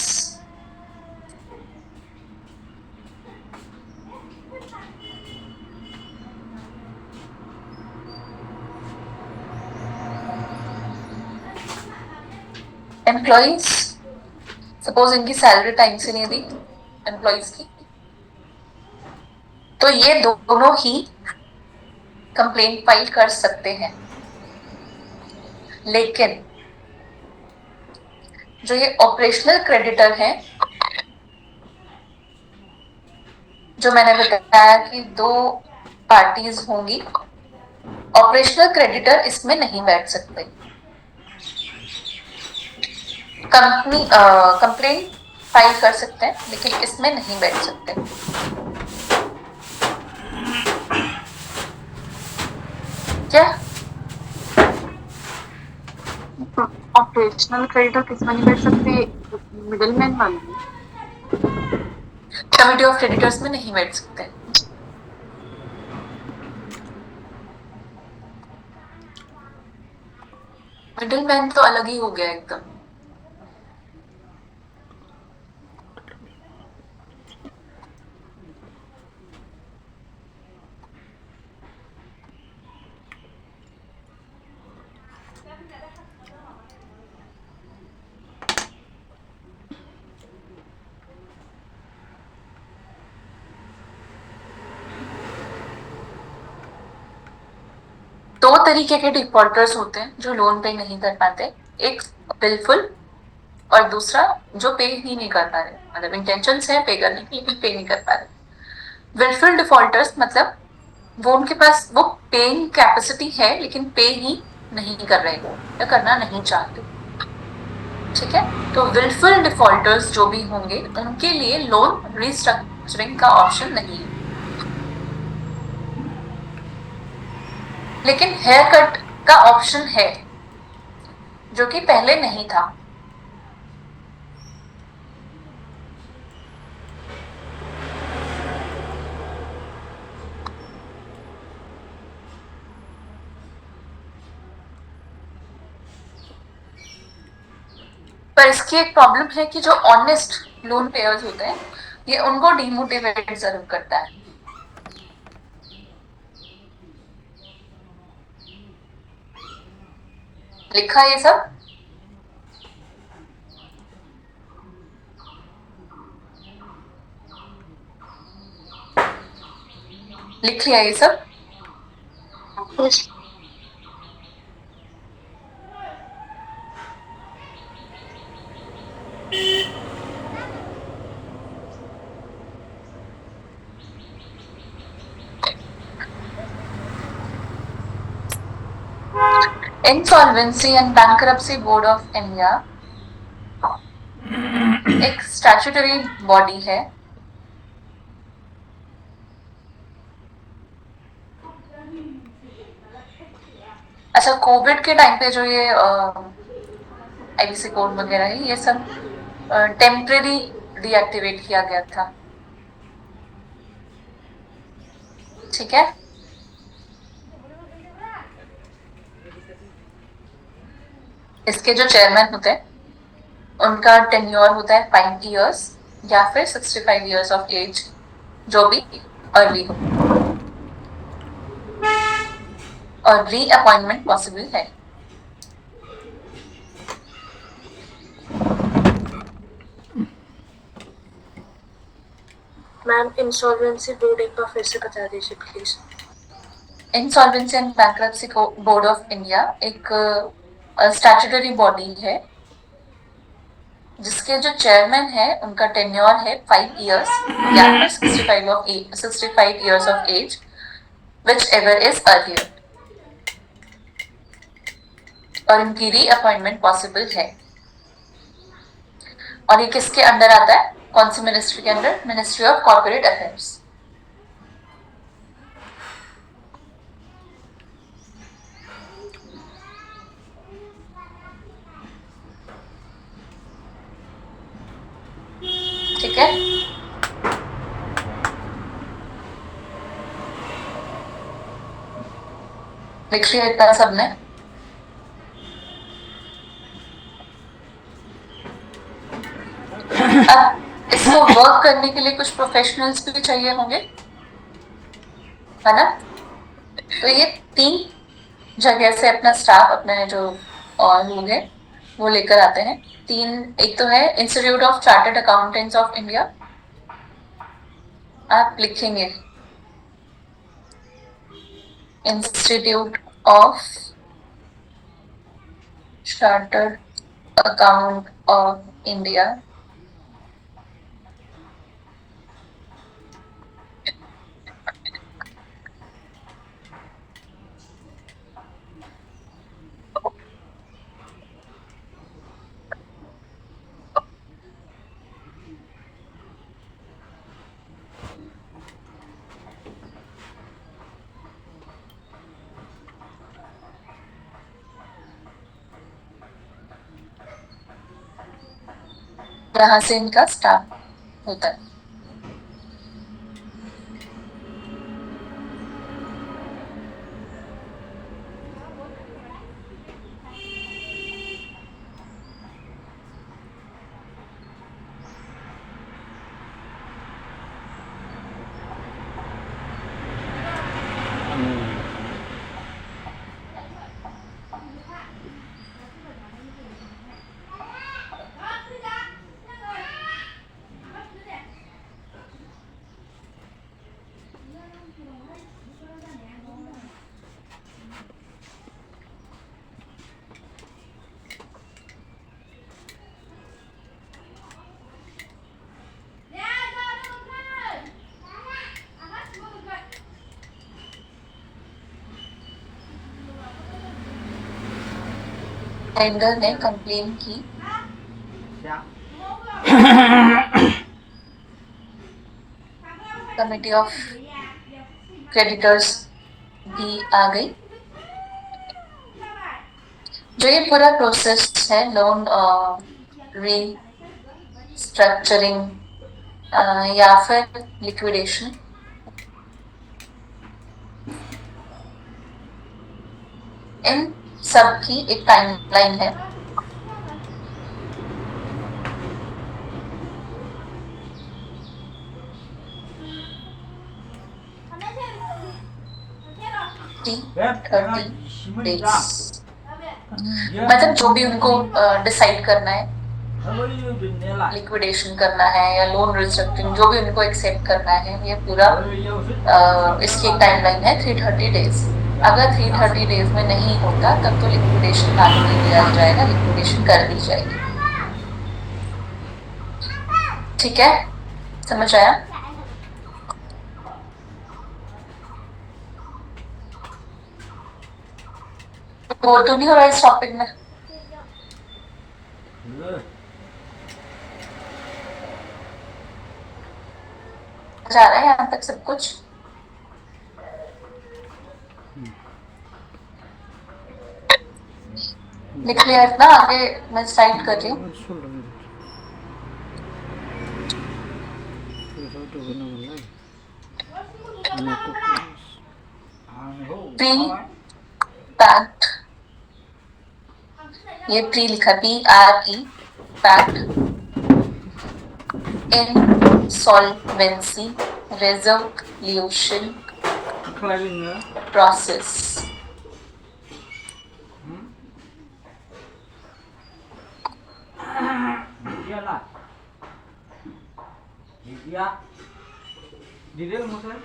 employees suppose इनकी सैलरी टाइम से नहीं दी एम्प्लॉइज की, तो ये दोनों ही कंप्लेंट फाइल कर सकते हैं। लेकिन जो ये ऑपरेशनल क्रेडिटर है, जो मैंने बताया कि 2 पार्टीज होंगी, ऑपरेशनल क्रेडिटर इसमें नहीं बैठ सकते। कंपनी कंप्लेंट फाइल कर सकते हैं लेकिन इसमें नहीं बैठ सकते। क्या ऑपरेशनल क्रेडिटर किस में नहीं बैठ सकते? मिडिलमैन वाले। कमिटी ऑफ क्रेडिटर्स में नहीं बैठ सकते। मिडिलमैन तो अलग ही हो गया एकदम। दो तरीके के डिफॉल्टर्स होते हैं जो लोन पे नहीं कर पाते, एक बिलफुल और दूसरा जो पे ही नहीं कर पा रहे, मतलब इंटेंशन है पे करने की लेकिन पे नहीं कर पा रहे। विलफुल डिफॉल्टर्स मतलब वो उनके पास वो पेइंग कैपेसिटी है लेकिन पे ही नहीं कर रहे या करना नहीं चाहते। ठीक है, तो विलफुल डिफॉल्टर्स जो भी होंगे उनके लिए लोन रिस्ट्रक्चरिंग का ऑप्शन नहीं है। लेकिन हेयर कट का ऑप्शन है जो कि पहले नहीं था। पर इसकी एक प्रॉब्लम है कि जो ऑनेस्ट लोन पेयर्स होते हैं ये उनको डिमोटिवेट जरूर करता है। लिखा ये सब? लिख लिया ये सब? Insolvency and bankruptcy board of India एक स्टैट्यूटरी बॉडी है अच्छा, कोविड के टाइम पे जो ये आईबीसी कोड वगैरह है ये सब टेम्परेरी डीएक्टिवेट किया गया था। ठीक है, इसके जो चेयरमैन होते हैं उनका टेन्योर होता है 5 इयर्स या फिर 65 इयर्स ऑफ एज, जो भी अर्ली हो, और रीअपॉइंटमेंट पॉसिबल है। मैम इंसॉल्वेंसी बोर्ड एक बार फिर से बता दीजिए please. Insolvency and bankruptcy board of India एक स्टैट्यूटरी बॉडी है जिसके जो चेयरमैन है उनका टेन्योर है 5 इयर्स या फिर 65 years of age, whichever is earlier, और इनकी रीअपॉइंटमेंट पॉसिबल है। और ये किसके अंडर आता है, कौन सी मिनिस्ट्री के under? Ministry of corporate affairs. ठीक है, लिख लिया इतना सबने? अब इसको वर्क करने के लिए कुछ प्रोफेशनल्स भी चाहिए होंगे, है ना? तो ये 3 जगह से अपना स्टाफ, अपने जो लोग हैं वो लेकर आते हैं। 3, एक तो है institute of chartered accountants of India, आप लिखेंगे institute of chartered account of India, यहाँ से इनका स्टार्ट होता है। टेंडर ने कंप्लेन की, कमिटी ऑफ क्रेडिटर्स भी आ गई। जो ये पूरा प्रोसेस है लोन रीस्ट्रक्चरिंग या फिर लिक्विडेशन, इन सब की एक टाइमलाइन है। मतलब जो भी उनको डिसाइड करना है, लिक्विडेशन करना है या लोन रिस्ट्रक्चरिंग, जो भी उनको एक्सेप्ट करना है, ये पूरा इसकी एक टाइमलाइन है 330 डेज। अगर 330 डेज में नहीं होता तब तो लिक्विडेशन लागू नहीं किया जाएगा, लिक्विडेशन कर दी जाएगी। ठीक है, समझ आया? बोर तो नहीं हो रहा इस टॉपिक में? जा रहा है यहाँ तक सब कुछ? लिख लिया इतना? आगे मैं स्लाइड कर रही हूँ। pre-packed ये प्री लिखा PRE pact insolvency resolution Clearing process. dia lah. Dia. Dia मुझे.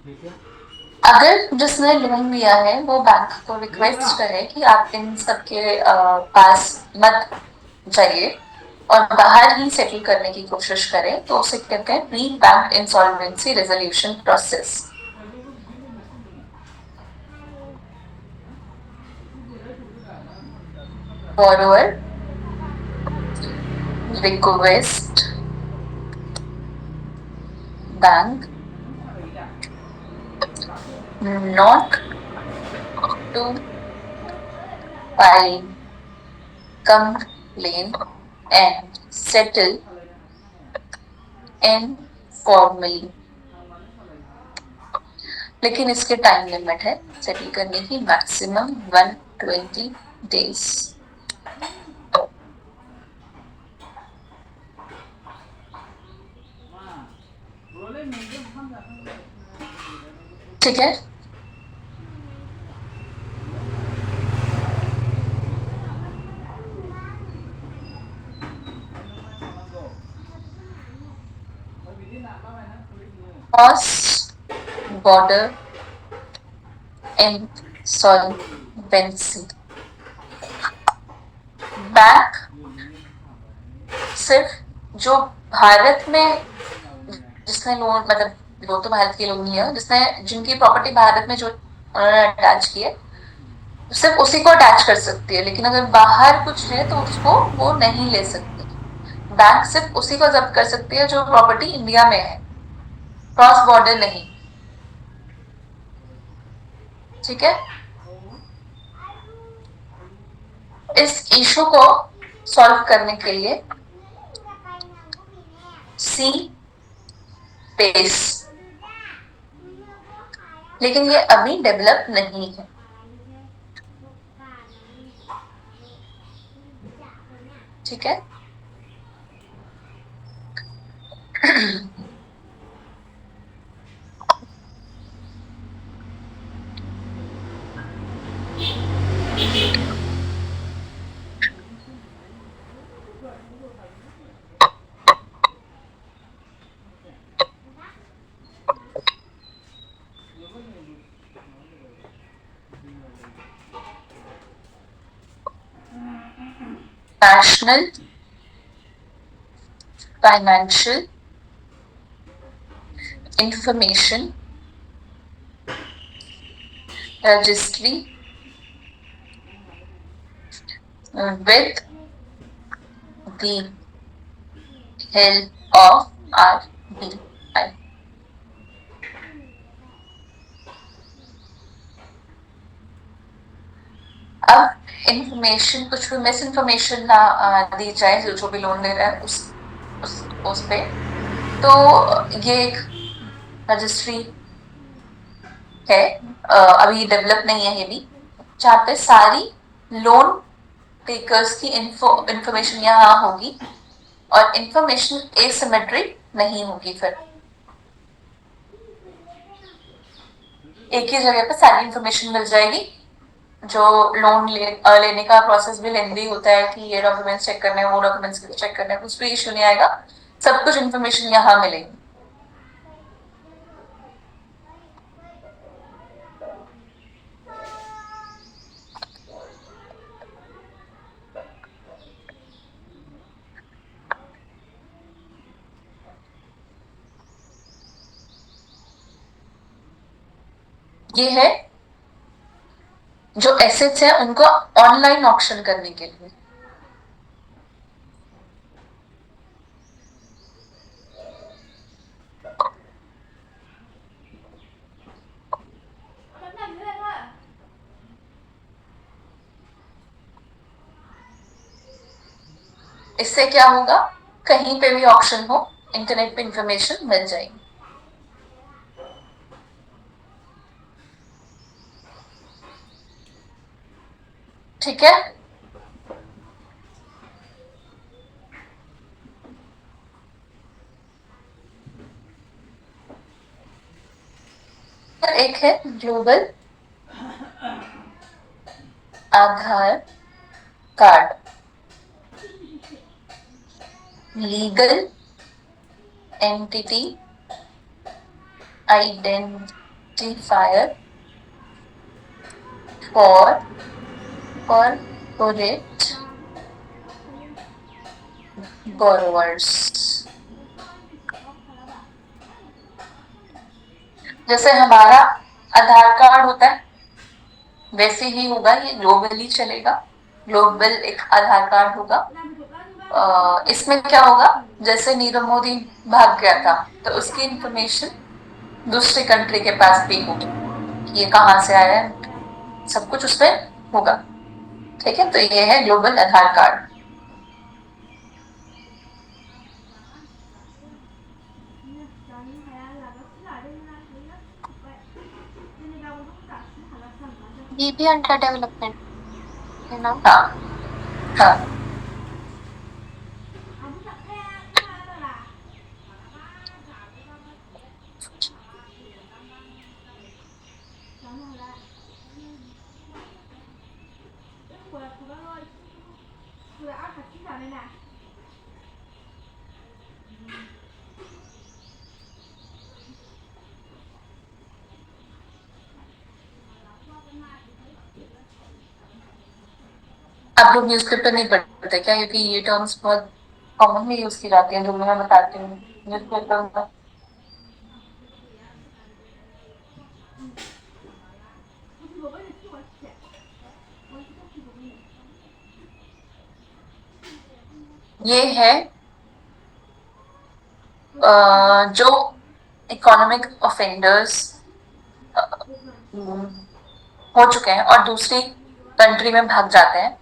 Dia. अगर जिसने लोन लिया है वो बैंक को रिक्वेस्ट करे कि आप इन सबके पास मत जाइए और बाहर ही सेटल करने की कोशिश करें तो उसे कहते हैं pre bank insolvency resolution process. borrower request bank not to file complaint and settle informally. लेकिन इसके टाइम लिमिट है सेटल करने की मैक्सिमम 120 डेज. ठीक है. Cross border insolvency. बैंक सिर्फ जो भारत में जिसने लोन मतलब वो तो भारत के लोन लिया जिसने जिनकी प्रॉपर्टी भारत में जो उन्होंने अटैच की है सिर्फ उसी को अटैच कर सकती है. लेकिन अगर बाहर कुछ है तो उसको वो नहीं ले सकती. बैंक सिर्फ उसी को जब्त कर सकती है जो प्रॉपर्टी इंडिया में है, क्रॉस बॉर्डर नहीं. ठीक है. इस इशू को सॉल्व करने के लिए सी पेस, लेकिन ये अभी डेवलप नहीं है. ठीक है. National Financial Information Registry with the help of RBI. अब इंफॉर्मेशन कुछ भी मिस इन्फॉर्मेशन ना दी जाए जो भी लोन ले रहा है उस पे. तो ये एक रजिस्ट्री है, अभी डेवलप नहीं है ये भी, जहाँ पे सारी लोन टेकर्स की इंफॉर्मेशन यहाँ होगी और इंफॉर्मेशन एसिमेट्रिक नहीं होगी. फिर एक ही जगह पे सारी इंफॉर्मेशन मिल जाएगी. जो लोन लेने का प्रोसेस भी लेंदी होता है कि ये डॉक्यूमेंट्स चेक करने हैं वो डॉक्यूमेंट्स चेक करने हैं, कुछ भी इशू नहीं आएगा. सब कुछ इंफॉर्मेशन यहाँ मिलेगी. ये है जो एसेट्स है उनको ऑनलाइन ऑक्शन करने के लिए. इससे क्या होगा, कहीं पे भी ऑक्शन हो इंटरनेट पे इंफॉर्मेशन मिल जाएगी. ठीक है. एक है global Aadhaar card, legal entity identifier for corporate borrowers. जैसे हमारा आधार कार्ड होता है वैसे ही होगा, ये ग्लोबली चलेगा। ग्लोबल एक आधार कार्ड होगा। इसमें क्या होगा, जैसे नीरव मोदी भाग गया था तो उसकी इंफॉर्मेशन दूसरी कंट्री के पास भी होगी कि ये कहाँ से आया है, सब कुछ उसमें होगा। ठीक है, तो ये है ग्लोबल आधार कार्ड। ये भी अंडर डेवलपमेंट है ना? हाँ हाँ। आप लोग न्यूज़पेपर नहीं पढ़ते क्या? क्योंकि ये टर्म्स बहुत कॉमनली यूज की जाती है जो मैं बताती हूँ न्यूज़पेपर में। ये है जो इकोनॉमिक ऑफेंडर्स हो चुके हैं और दूसरी कंट्री में भाग जाते हैं,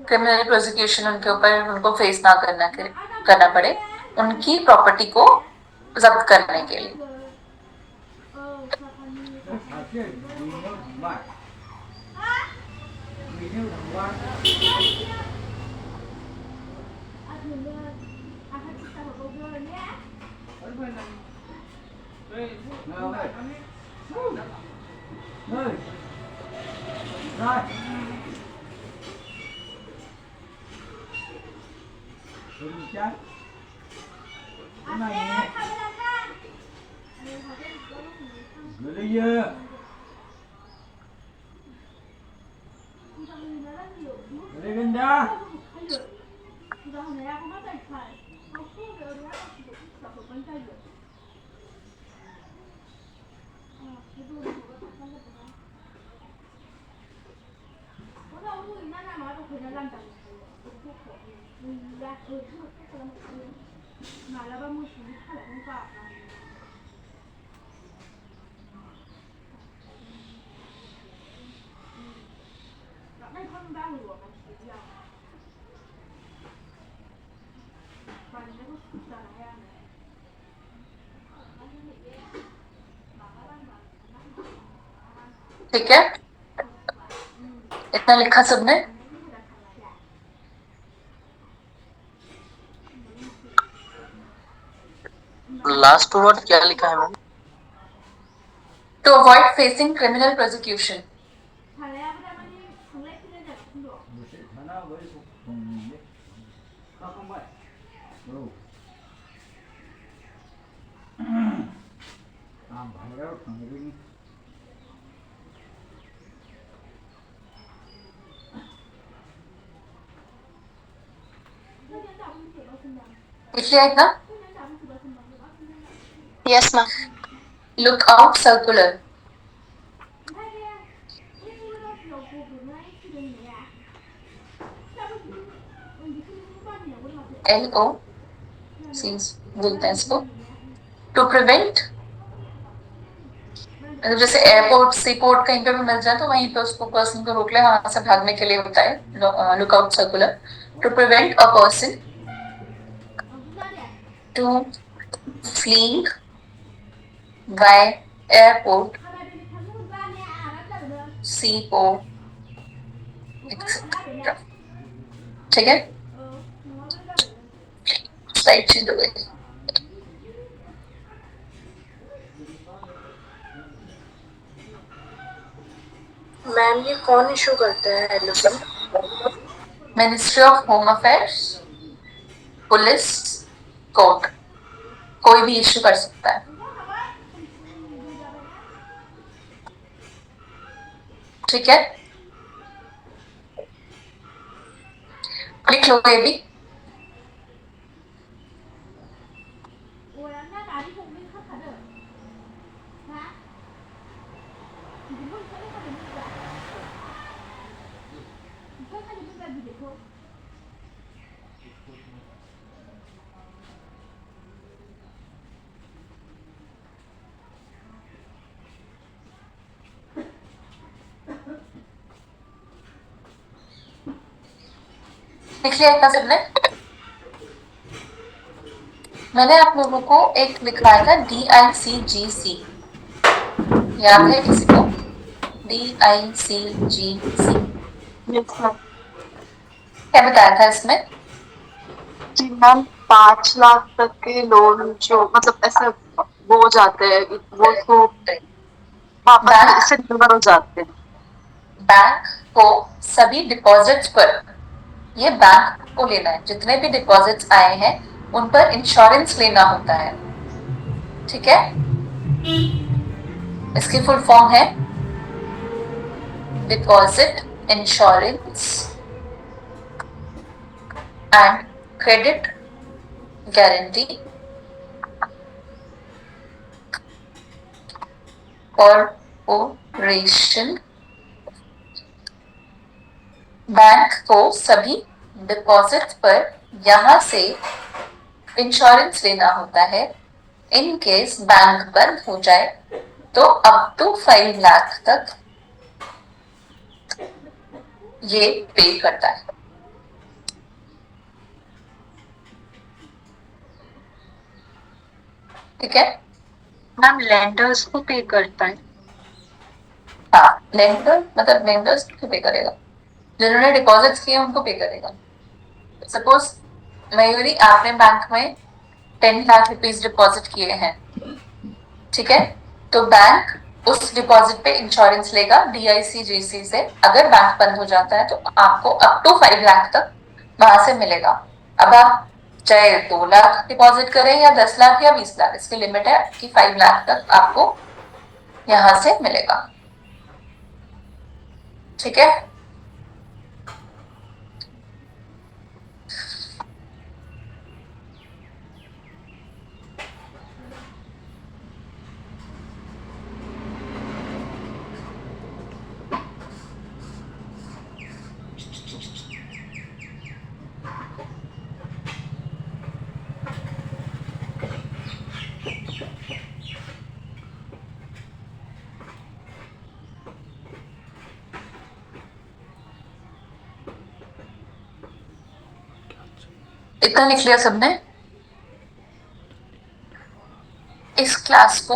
क्रिमिनल प्रोसिक्यूशन उनके ऊपर उनको फेस ना करना पड़े, उनकी प्रॉपर्टी को जब्त करने के लिए। ठीक है, इतना लिखा सबने? लास्ट वर्ड क्या लिखा है ma'am? To avoid facing criminal prosecution. इसलिए ना, yes ma'am. look out circular. LO बोलते हैं इसको। टू प्रिवेंट, जैसे एयरपोर्ट सी पोर्ट कहीं पे भी मिल जाए तो वहीं पे उसको पर्सन को रोक ले, वहां से भागने के लिए होता है look out circular. To prevent a person to fleeing by airport, sea port etcetera. ठीक है, स्लाइड चेंज हो गई। मैम ये कौन इशू करता है LOC? Ministry of home affairs, police, court, कोई भी इश्यू कर सकता है। ठीक है, लिख लो ये भी। लिख लिया इतना सबने? मैंने आप लोगों को एक लिखवाया था DICGC, याद है किसी को? DICGC yes ma'am. क्या बताया था इसमें? जी मैम, 5 लाख तक के लोन जो मतलब ऐसे वो हो जाते हैं, वो तो वापस से डिलीवर हो जाते हैं। बैंक को सभी डिपॉजिट्स पर, ये बैंक को लेना है, जितने भी डिपॉजिट्स आए हैं उन पर इंश्योरेंस लेना होता है। ठीक है, इसकी फुल फॉर्म है deposit insurance and credit guarantee corporation. Bank को सभी डिपॉजिट पर यहां से इंश्योरेंस लेना होता है। इन केस बैंक बंद हो जाए तो अप टू 5 लाख तक ये पे करता है। ठीक है, मैम लेंडर्स को पे करता है। हाँ, लेंडर मतलब लेंडर्स को पे करेगा, जिन्होंने डिपॉजिट्स किए उनको पे करेगा। सपोज मयूरी, आपने बैंक में 10 लाख रुपीज डिपॉजिट किए हैं, ठीक है, तो बैंक उस डिपॉजिट पे इंश्योरेंस लेगा DICGC से। अगर बैंक बंद हो जाता है तो आपको अप टू 5 लाख तक वहां से मिलेगा। अब आप चाहे 2 लाख डिपॉजिट करें या 10 लाख या 20 लाख, इसकी लिमिट है कि 5 लाख तक आपको यहां से मिलेगा। ठीक है, इतना लिख लिया सबने? इस क्लास को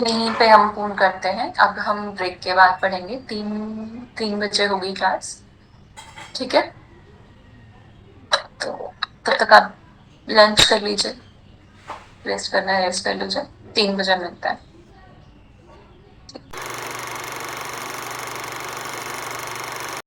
यहीं पे हम पूर्ण करते हैं। अब हम ब्रेक के बाद पढ़ेंगे। 3 बजे होगी क्लास। ठीक है, तो तब तक आप लंच कर लीजिए, रेस्ट करना है रेस्ट कर लीजिए। 3 बजे मिलता है।